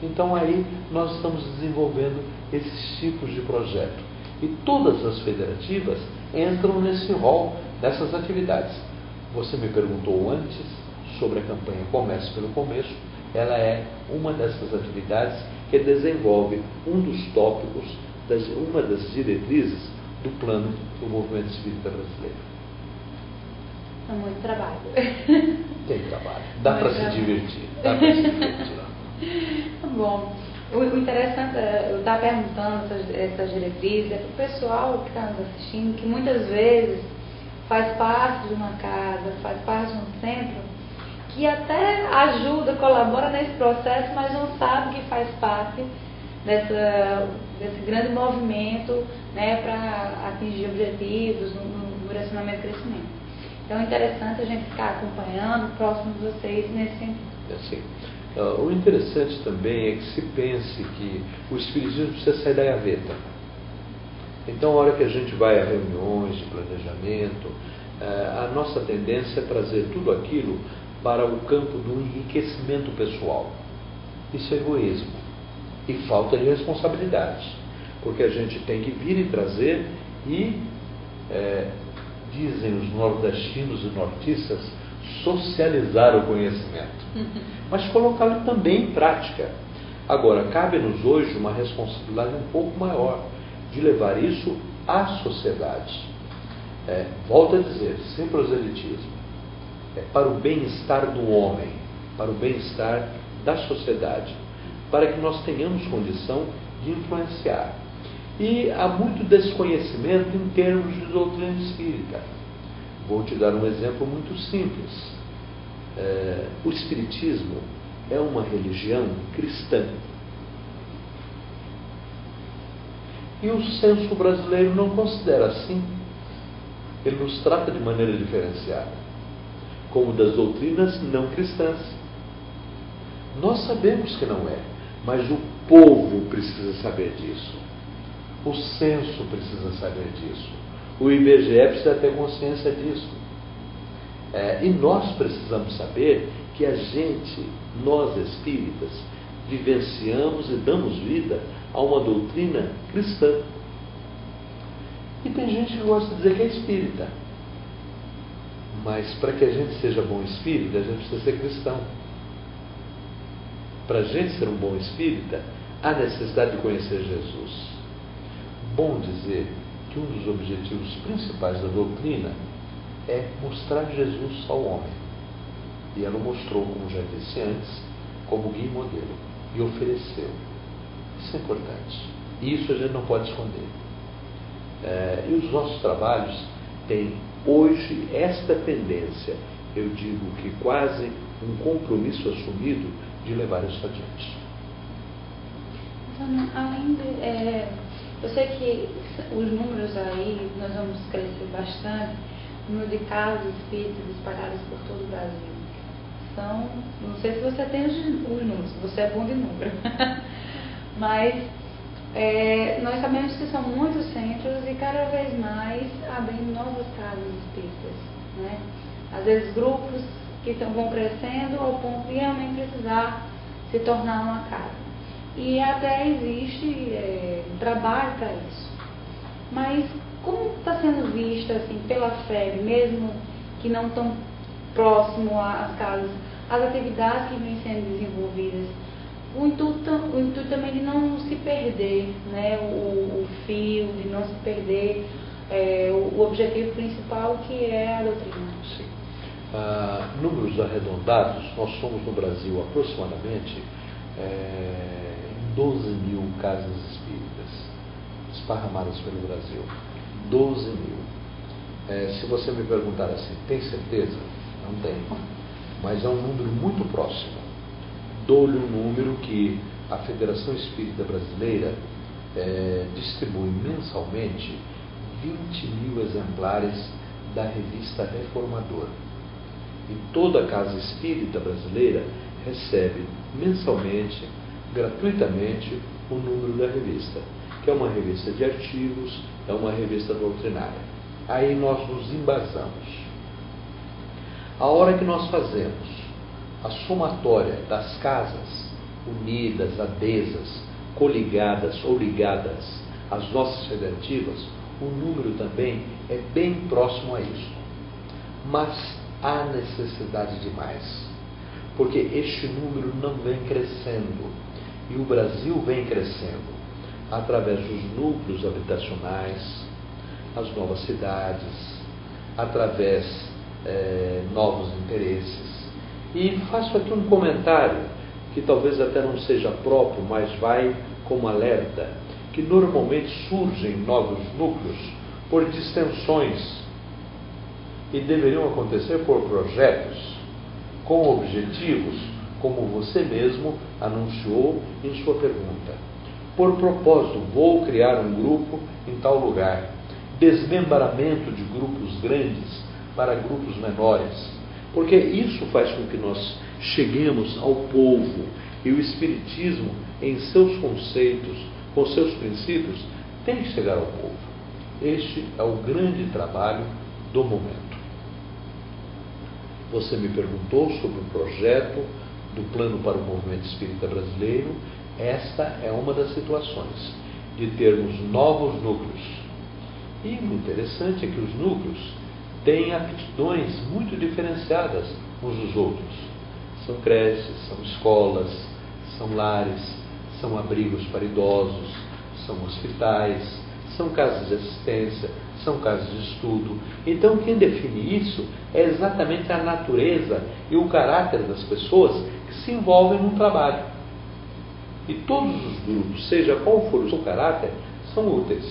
Então aí nós estamos desenvolvendo esses tipos de projeto. E todas as federativas entram nesse rol dessas atividades. Você me perguntou antes sobre a campanha Comece pelo Começo. Ela é uma dessas atividades que desenvolve um dos tópicos, uma das diretrizes do plano do movimento espírita brasileiro. É muito trabalho. Tem trabalho. Dá para se divertir. Dá para se divertir. Tá bom. O interessante, eu estava perguntando essas diretrizes, para o pessoal que está nos assistindo, que muitas vezes faz parte de uma casa, faz parte de um centro, que até ajuda, colabora nesse processo, mas não sabe que faz parte desse grande movimento, né, para atingir objetivos no direcionamento e crescimento. Então é interessante a gente ficar acompanhando, próximo de vocês nesse sentido. Assim, o interessante também é que se pense que o espiritismo precisa sair da gaveta. Então, a hora que a gente vai a reuniões de planejamento, a nossa tendência é trazer tudo aquilo para o campo do enriquecimento pessoal. Isso é egoísmo e falta de responsabilidade, porque a gente tem que vir e trazer e, dizem os nordestinos e nortistas, socializar o conhecimento, mas colocá-lo também em prática. Agora, cabe-nos hoje uma responsabilidade um pouco maior de levar isso à sociedade. Volto a dizer, sem proselitismo, para o bem-estar do homem, para o bem-estar da sociedade, para que nós tenhamos condição de influenciar. E há muito desconhecimento em termos de doutrina espírita. Vou te dar um exemplo muito simples. O Espiritismo é uma religião cristã. E o censo brasileiro não considera assim. Ele nos trata de maneira diferenciada, como das doutrinas não cristãs. Nós sabemos que não é, mas o povo precisa saber disso. O censo precisa saber disso. O IBGE precisa ter consciência disso. E nós precisamos saber que nós espíritas, vivenciamos e damos vida a uma doutrina cristã. E tem gente que gosta de dizer que é espírita. Mas para que a gente seja bom espírita, a gente precisa ser cristão. Para a gente ser um bom espírita, há necessidade de conhecer Jesus. Bom dizer que um dos objetivos principais da doutrina é mostrar Jesus ao homem. E ela o mostrou, como já disse antes, como guia e modelo. E ofereceu. Isso é importante. E isso a gente não pode esconder. E os nossos trabalhos têm hoje esta tendência, eu digo que quase um compromisso assumido de levar isso adiante. Além de... eu sei que os números aí, nós vamos crescer bastante, o número de casos espíritas espalhados por todo o Brasil. Não sei se você tem os números, você é bom de número, Mas nós sabemos que são muitos centros e cada vez mais abrindo novas casas espíritas, né? Às vezes grupos que vão crescendo ao ponto de realmente precisar se tornar uma casa. E até existe trabalho para isso. Mas como está sendo vista assim, pela FEB, mesmo que não tão próximo às casas, as atividades que vêm sendo desenvolvidas, o intuito também de não se perder, né, o fio, de não se perder o objetivo principal, que é a doutrina. Sim. Números arredondados, nós somos no Brasil aproximadamente 12 mil casas espíritas esparramadas pelo Brasil. 12 mil. Se você me perguntar assim, tem certeza? Não tenho. Mas é um número muito próximo. Dou-lhe um número que a Federação Espírita Brasileira distribui mensalmente 20 mil exemplares da revista Reformador. E toda casa espírita brasileira recebe mensalmente, gratuitamente, o número da revista, que é uma revista de artigos, é uma revista doutrinária. Aí nós nos embasamos. A hora que nós fazemos a somatória das casas unidas, adesas, coligadas ou ligadas às nossas federativas, o número também é bem próximo a isso. Mas há necessidade de mais, porque este número não vem crescendo, e o Brasil vem crescendo através dos núcleos habitacionais, as novas cidades, através novos interesses. E faço aqui um comentário, que talvez até não seja próprio, mas vai como alerta, que normalmente surgem novos núcleos por distensões e deveriam acontecer por projetos com objetivos, como você mesmo anunciou em sua pergunta. Por propósito, vou criar um grupo em tal lugar. Desmembramento de grupos grandes para grupos menores. Porque isso faz com que nós cheguemos ao povo. E o Espiritismo, em seus conceitos, com seus princípios, tem que chegar ao povo. Este é o grande trabalho do momento. Você me perguntou sobre o projeto do Plano para o Movimento Espírita Brasileiro. Esta é uma das situações, de termos novos núcleos. E o interessante é que os núcleos têm aptidões muito diferenciadas uns dos outros. São creches, são escolas, são lares, são abrigos para idosos, são hospitais, são casas de assistência, são casas de estudo. Então, quem define isso é exatamente a natureza e o caráter das pessoas que se envolvem no trabalho. E todos os grupos, seja qual for o seu caráter, são úteis.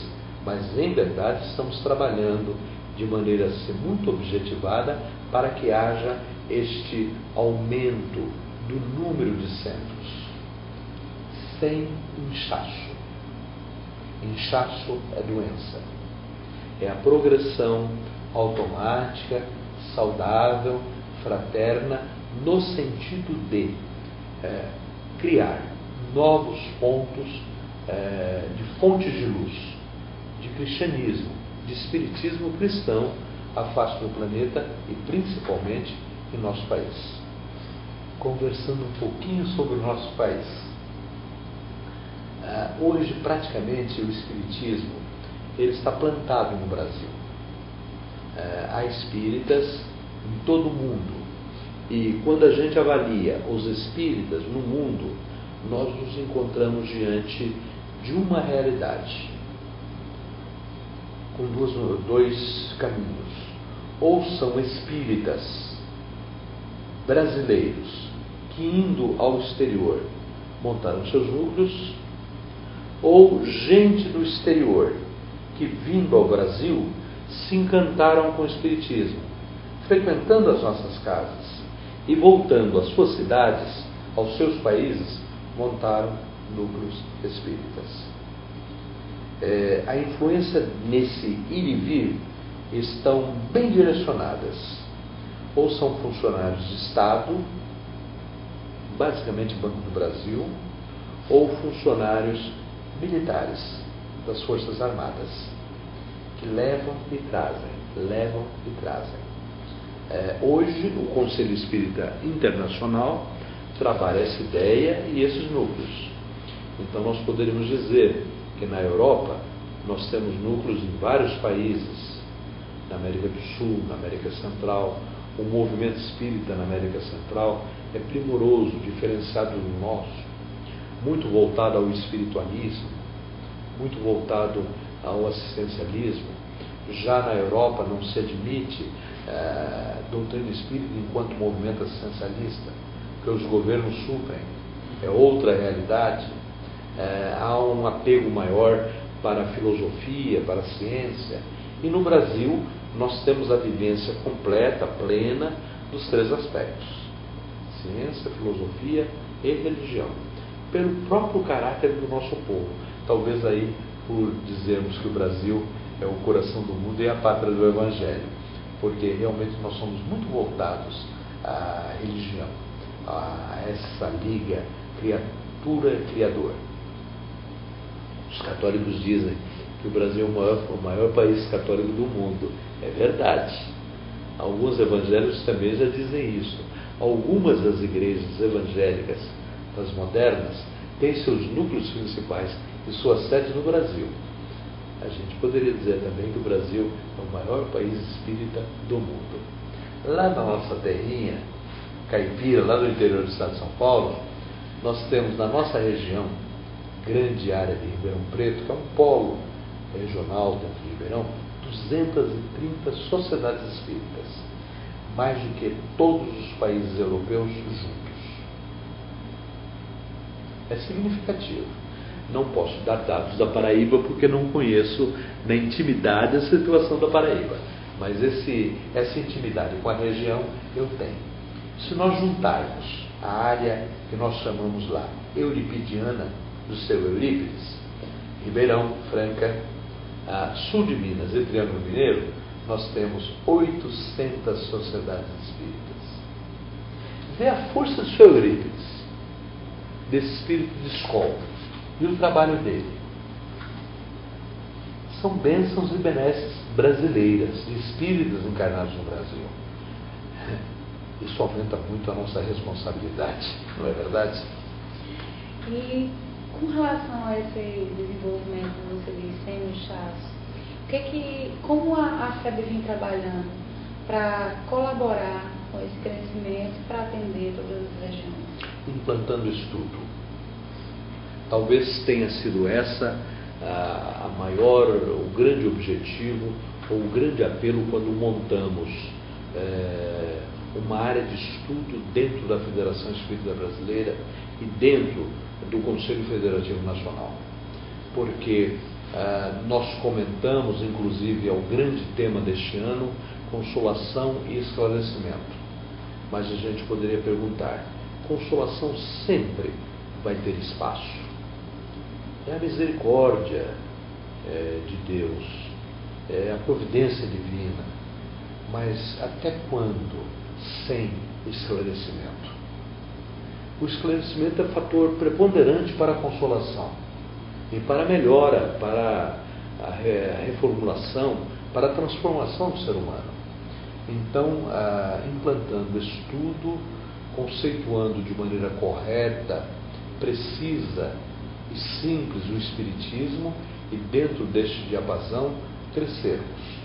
Mas, em verdade, estamos trabalhando de maneira a ser muito objetivada para que haja este aumento do número de centros. Sem inchaço. Inchaço é doença. É a progressão automática, saudável, fraterna, no sentido de criar novos pontos de fontes de luz, de cristianismo, de espiritismo cristão à face do planeta e principalmente em nosso país. Conversando um pouquinho sobre o nosso país. Hoje, praticamente, o espiritismo ele está plantado no Brasil. Há espíritas em todo o mundo. E quando a gente avalia os espíritas no mundo, nós nos encontramos diante de uma realidade, com dois caminhos. Ou são espíritas brasileiros que, indo ao exterior, montaram seus núcleos, ou gente do exterior que, vindo ao Brasil, se encantaram com o espiritismo, frequentando as nossas casas e voltando às suas cidades, aos seus países, montaram núcleos espíritas. A influência nesse ir e vir estão bem direcionadas. Ou são funcionários de Estado, basicamente Banco do Brasil, ou funcionários militares das Forças Armadas, que levam e trazem. Hoje, o Conselho Espírita Internacional trabalha essa ideia e esses núcleos. Então, nós poderíamos dizer que na Europa nós temos núcleos em vários países, na América do Sul, na América Central. O movimento espírita na América Central é primoroso, diferenciado do nosso, muito voltado ao espiritualismo, muito voltado ao assistencialismo. Já na Europa não se admite doutrina espírita enquanto movimento assistencialista, porque os governos suprem, é outra realidade. Há um apego maior para a filosofia, para a ciência. E no Brasil nós temos a vivência completa, plena, dos três aspectos: ciência, filosofia e religião, pelo próprio caráter do nosso povo. Talvez aí por dizermos que o Brasil é o coração do mundo e a pátria do Evangelho, porque realmente nós somos muito voltados à religião, a essa liga criatura-criador. Os católicos dizem que o Brasil é o maior país católico do mundo. É verdade. Alguns evangélicos também já dizem isso. Algumas das igrejas evangélicas, das modernas, têm seus núcleos principais e suas sedes no Brasil. A gente poderia dizer também que o Brasil é o maior país espírita do mundo. Lá na nossa terrinha, caipira, lá no interior do estado de São Paulo, nós temos na nossa região, grande área de Ribeirão Preto, que é um polo regional dentro de Ribeirão, 230 sociedades espíritas, mais do que todos os países europeus juntos. É significativo. Não posso dar dados da Paraíba porque não conheço na intimidade a situação da Paraíba, mas essa intimidade com a região eu tenho. Se nós juntarmos a área que nós chamamos lá euripidiana, do seu Eurípides, Ribeirão, Franca, sul de Minas e Triângulo Mineiro, nós temos 800 sociedades espíritas. Vê a força do seu Eurípides, desse espírito de escola, e o trabalho dele. São bênçãos e benesses brasileiras, de espíritas encarnados no Brasil. Isso aumenta muito a nossa responsabilidade, não é verdade? E com relação a esse desenvolvimento que você disse, sem chasso, como a FEB vem trabalhando para colaborar com esse crescimento para atender todas as regiões? Implantando estudo. Talvez tenha sido essa o grande objetivo ou o grande apelo quando montamos uma área de estudo dentro da Federação Espírita Brasileira e dentro do Conselho Federativo Nacional. Porque nós comentamos, inclusive, é o grande tema deste ano, consolação e esclarecimento. Mas a gente poderia perguntar, consolação sempre vai ter espaço. É a misericórdia de Deus, é a providência divina, mas até quando sem esclarecimento? O esclarecimento é fator preponderante para a consolação e para a melhora, para a reformulação, para a transformação do ser humano. Então, implantando estudo, conceituando de maneira correta, precisa e simples o Espiritismo e dentro deste diapasão crescermos.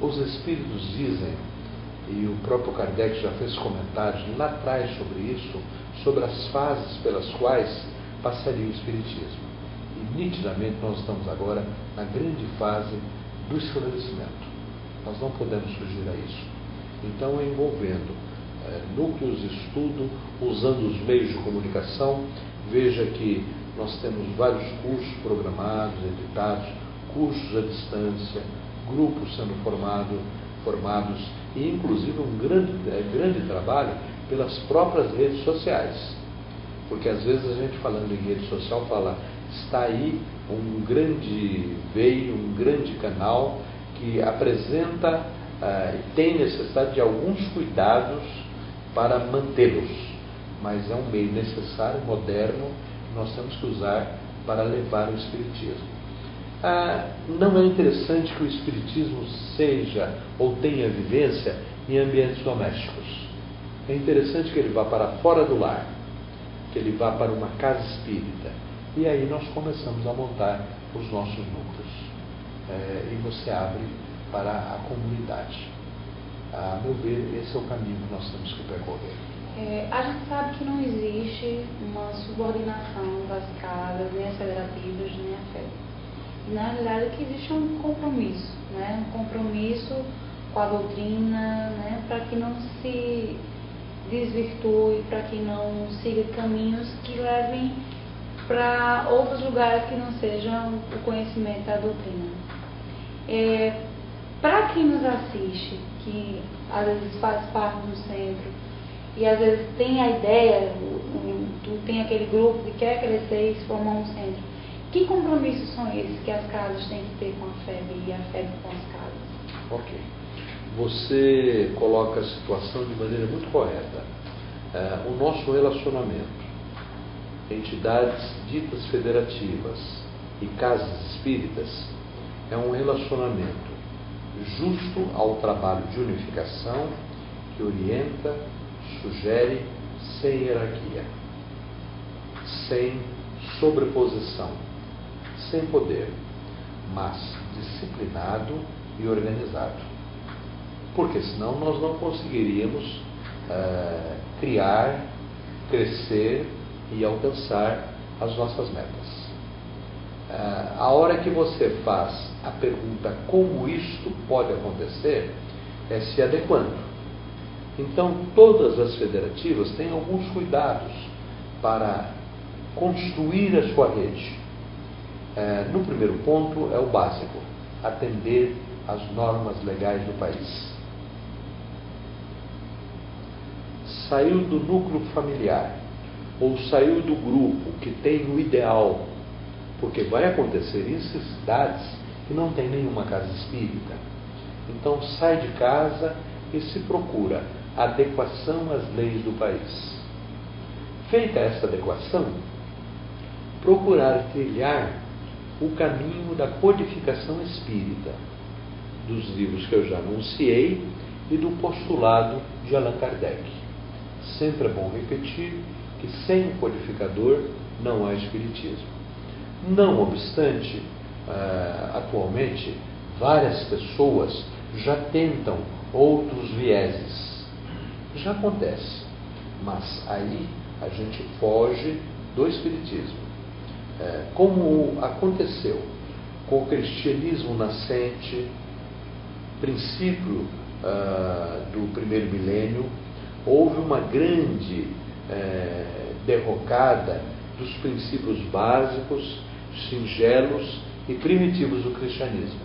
Os Espíritos dizem, e o próprio Kardec já fez comentários lá atrás sobre isso, sobre as fases pelas quais passaria o Espiritismo. E nitidamente nós estamos agora na grande fase do esclarecimento. Nós não podemos fugir a isso. Então, envolvendo núcleos de estudo, usando os meios de comunicação, veja que nós temos vários cursos programados, editados, cursos à distância, grupos sendo formados e inclusive um grande trabalho pelas próprias redes sociais. Porque às vezes a gente falando em rede social fala, está aí um grande canal que apresenta e tem necessidade de alguns cuidados para mantê-los. mas é um meio necessário, moderno, que nós temos que usar para levar o Espiritismo. Não é interessante que o Espiritismo seja ou tenha vivência em ambientes domésticos. É interessante que ele vá para fora do lar, que ele vá para uma casa espírita. E aí nós começamos a montar os nossos núcleos. E você abre para a comunidade. A meu ver, esse é o caminho que nós temos que percorrer. A gente sabe que não existe uma subordinação das casas, nem as federativas, nem a fé. Na realidade, que existe um compromisso, né? Um compromisso com a doutrina, né? Para que não se desvirtue, para que não siga caminhos que levem para outros lugares que não sejam o conhecimento da doutrina. Para quem nos assiste, que às vezes faz parte do centro e às vezes tem a ideia, tem aquele grupo que quer crescer e se formar um centro, que compromissos são esses que as casas têm que ter com a FEB e a FEB com as casas? Ok. Você coloca a situação de maneira muito correta. O nosso relacionamento, entidades ditas federativas e casas espíritas, é um relacionamento justo ao trabalho de unificação que orienta, sugere, sem hierarquia, sem sobreposição, sem poder, mas disciplinado e organizado. Porque senão nós não conseguiríamos criar, crescer e alcançar as nossas metas. A hora que você faz a pergunta como isto pode acontecer, é se adequando. Então, todas as federativas têm alguns cuidados para construir a sua rede. No primeiro ponto é o básico, atender às normas legais do país. Saiu do núcleo familiar, ou saiu do grupo que tem o ideal, porque vai acontecer isso em cidades que não tem nenhuma casa espírita. Então sai de casa e se procura adequação às leis do país. Feita essa adequação, procurar trilhar o caminho da codificação espírita, dos livros que eu já anunciei e do postulado de Allan Kardec. Sempre é bom repetir que sem o codificador não há espiritismo. Não obstante, atualmente, várias pessoas já tentam outros vieses. Já acontece, mas aí a gente foge do espiritismo. Como aconteceu com o cristianismo nascente, princípio do primeiro milênio, houve uma grande derrocada dos princípios básicos, singelos e primitivos do cristianismo.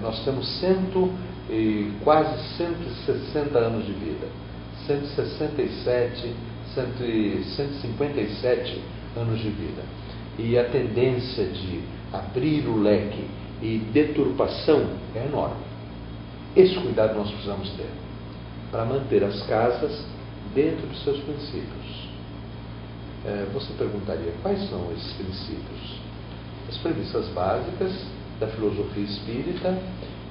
Nós temos quase 160 anos de vida, 157 anos de vida. E a tendência de abrir o leque e deturpação é enorme. Esse cuidado nós precisamos ter para manter as casas dentro dos seus princípios. Você perguntaria, quais são esses princípios? As premissas básicas da filosofia espírita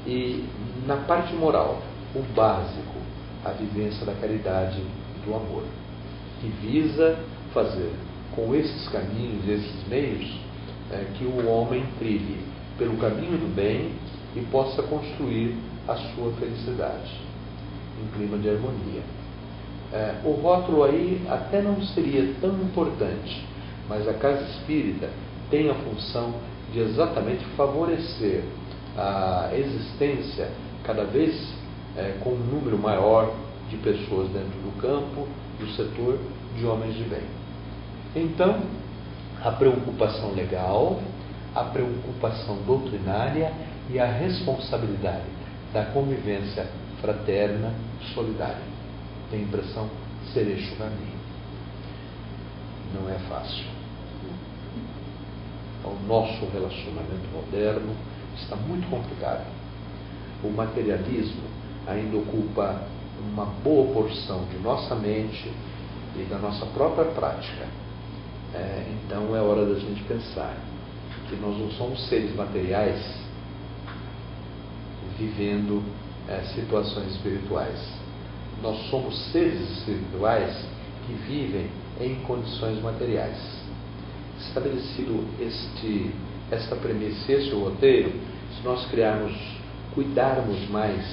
e, na parte moral, o básico, a vivência da caridade e do amor, que visa fazer com esses caminhos, esses meios, que o homem trilhe pelo caminho do bem e possa construir a sua felicidade em clima de harmonia. O rótulo aí até não seria tão importante, mas a casa espírita tem a função de exatamente favorecer a existência cada vez com um número maior de pessoas dentro do campo, do setor de homens de bem. Então, a preocupação legal, a preocupação doutrinária e a responsabilidade da convivência fraterna e solidária. Tenho a impressão de ser este o caminho. Não é fácil. O nosso relacionamento moderno está muito complicado. O materialismo ainda ocupa uma boa porção de nossa mente e da nossa própria prática. Então é hora da gente pensar que nós não somos seres materiais vivendo situações espirituais. Nós somos seres espirituais que vivem em condições materiais. Estabelecido esta premissa, esse roteiro, se nós cuidarmos mais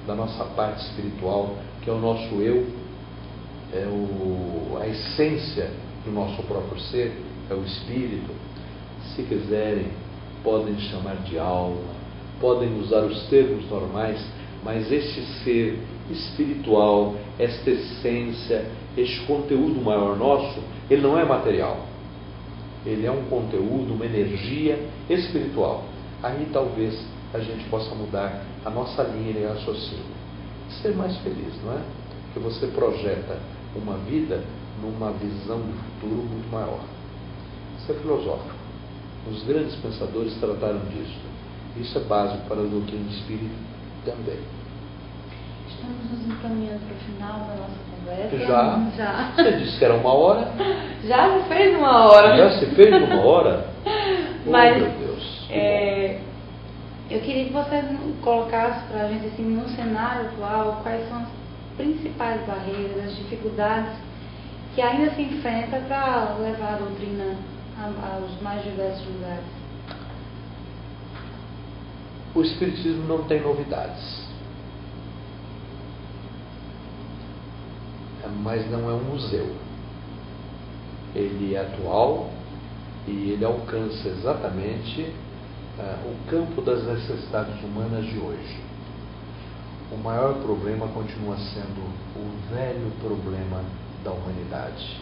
da nossa parte espiritual, que é o nosso eu, a essência do nosso próprio ser, é o espírito. Se quiserem, podem chamar de alma, podem usar os termos normais, mas este ser espiritual, esta essência, este conteúdo maior nosso, ele não é material. Ele é um conteúdo, uma energia espiritual. Aí talvez a gente possa mudar a nossa linha de raciocínio. Ser mais feliz, não é? Porque você projeta uma vida numa visão de futuro muito maior. Isso é filosófico. Os grandes pensadores trataram disso. Isso é básico para a doutrina espírita também. Estamos nos encaminhando para o final da nossa conversa. Já. Você disse que era 1 hora? Já se fez 1 hora. Já se fez 1 hora? Mas, meu Deus. Eu queria que você colocasse para a gente, assim, no cenário atual, quais são as principais barreiras, as dificuldades que ainda se enfrenta para levar a doutrina aos mais diversos lugares. O Espiritismo não tem novidades. Mas não é um museu. Ele é atual e ele alcança exatamente o campo das necessidades humanas de hoje. O maior problema continua sendo o velho problema da humanidade: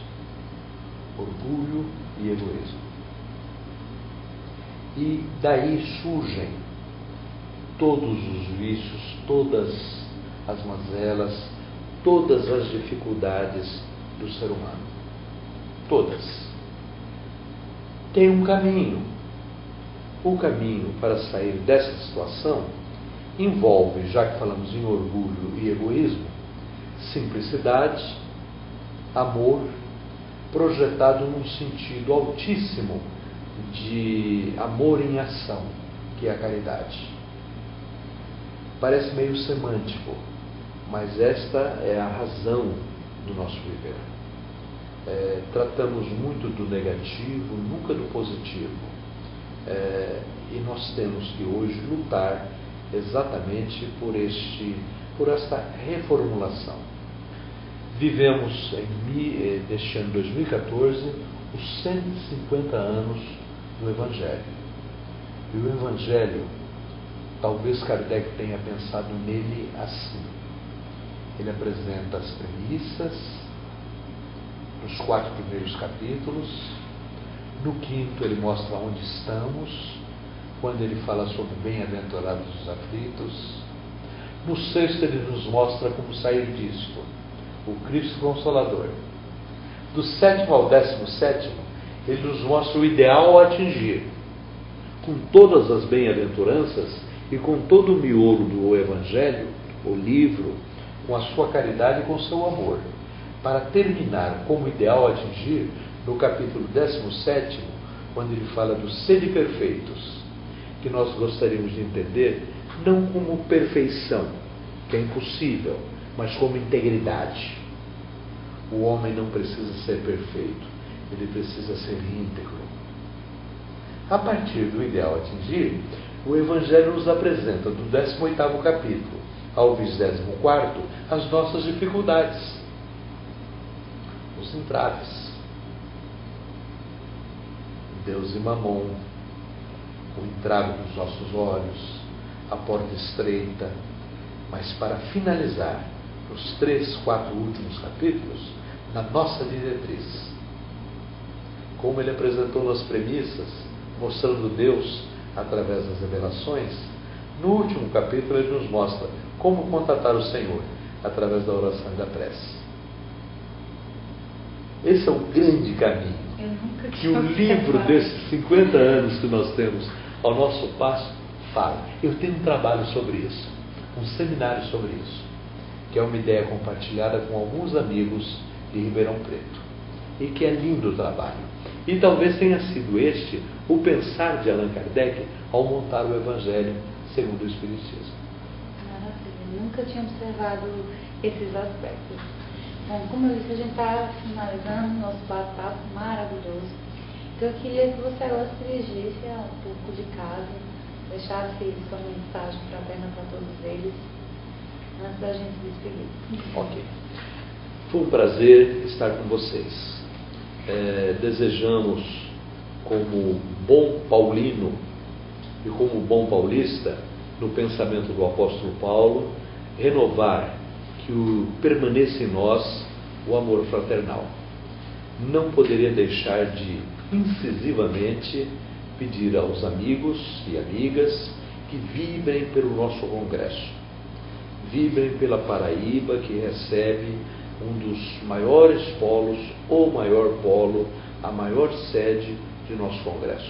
orgulho e egoísmo. E daí surgem todos os vícios, todas as mazelas, todas as dificuldades do ser humano. Todas. Tem um caminho. O caminho para sair dessa situação envolve, já que falamos em orgulho e egoísmo, simplicidade, amor, projetado num sentido altíssimo de amor em ação, que é a caridade. Parece meio semântico, mas esta é a razão do nosso viver. Tratamos muito do negativo, nunca do positivo. E nós temos que hoje lutar exatamente por esta reformulação. Vivemos neste ano 2014 os 150 anos do Evangelho. E o Evangelho, talvez Kardec tenha pensado nele assim. Ele apresenta as premissas nos 4 primeiros capítulos. No 5º ele mostra onde estamos, quando ele fala sobre bem-aventurados os aflitos. No 6º ele nos mostra como sair disto, o Cristo Consolador. Do 7º ao 17º ele nos mostra o ideal a atingir, com todas as bem-aventuranças e com todo o miolo do Evangelho, o livro, com a sua caridade e com o seu amor, para terminar como ideal a atingir no capítulo 17º, quando ele fala do sede perfeitos, que nós gostaríamos de entender não como perfeição, que é impossível, mas como integridade. O homem não precisa ser perfeito, ele precisa ser íntegro. A partir do ideal a atingir, o Evangelho nos apresenta, do 18º capítulo ao 24º, as nossas dificuldades, os entraves. Deus e Mamon, o entrave dos nossos olhos, a porta estreita. Mas para finalizar, os 3, 4 últimos capítulos, na nossa diretriz. Como ele apresentou nas premissas, mostrando Deus através das revelações, no último capítulo ele nos mostra como contatar o Senhor através da oração e da prece. Esse é o grande caminho que o livro desses 50 anos que nós temos ao nosso passo fala. Eu tenho um trabalho sobre isso, um seminário sobre isso, que é uma ideia compartilhada com alguns amigos de Ribeirão Preto. E que é lindo o trabalho. E talvez tenha sido este o pensar de Allan Kardec ao montar o Evangelho segundo o Espiritismo. Maravilha, nunca tinha observado esses aspectos. Bom, como eu disse, a gente está finalizando o nosso bate-papo maravilhoso. Então eu queria que você agora se dirigisse a um pouco de casa, deixasse sua mensagem fraterna para todos eles, antes da gente se despedir. Ok. Foi um prazer estar com vocês. Desejamos, como bom paulino e como bom paulista, no pensamento do apóstolo Paulo, renovar que permaneça em nós o amor fraternal. Não poderia deixar de incisivamente pedir aos amigos e amigas que vibrem pelo nosso congresso, vibrem pela Paraíba, que recebe um dos maiores polos, ou maior polo, a maior sede de nosso congresso.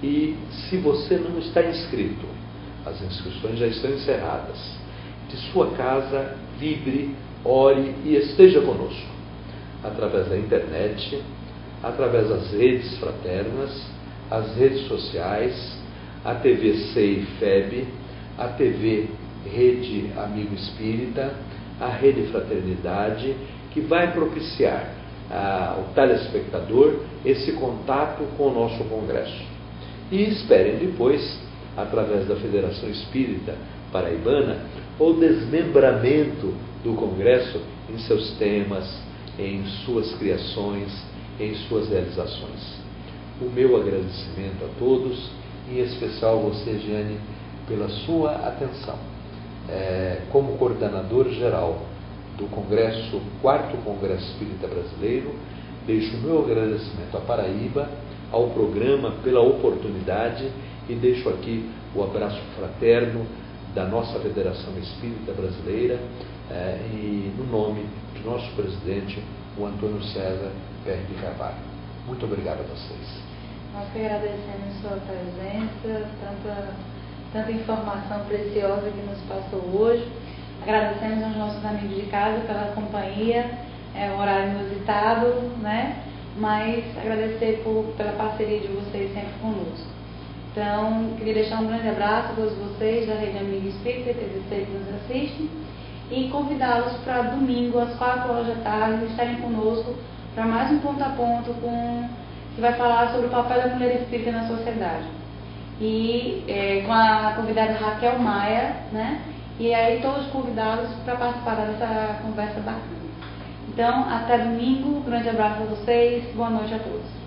E se você não está inscrito, as inscrições já estão encerradas, de sua casa, vibre, ore e esteja conosco, através da internet, através das redes fraternas, as redes sociais, a TV SEI FEB, a TV Rede Amigo Espírita, a Rede Fraternidade, que vai propiciar ao telespectador esse contato com o nosso congresso. E esperem depois, através da Federação Espírita Paraibana, o desmembramento do congresso em seus temas, em suas criações, em suas realizações. O meu agradecimento a todos, em especial você, Jeane, pela sua atenção. Como coordenador geral do Congresso, 4º Congresso Espírita Brasileiro, deixo o meu agradecimento à Paraíba, ao programa pela oportunidade e deixo aqui o abraço fraterno da nossa Federação Espírita Brasileira e no nome de nosso presidente, o Antônio César Pérez de Carvalho. Muito obrigado a vocês. Nós que agradecemos sua presença, tanta informação preciosa que nos passou hoje. Agradecemos aos nossos amigos de casa pela companhia, um horário inusitado, né? Mas agradecer pela parceria de vocês sempre conosco. Então, queria deixar um grande abraço a todos vocês da Rede Amigo Espírita e TVC que nos assistem e convidá-los para domingo, às 4 horas da tarde, estarem conosco para mais um ponto a ponto que vai falar sobre o papel da mulher espírita na sociedade. E com a convidada Raquel Maia, né? E aí todos convidados para participar dessa conversa bacana. Então, até domingo, grande abraço a vocês, boa noite a todos.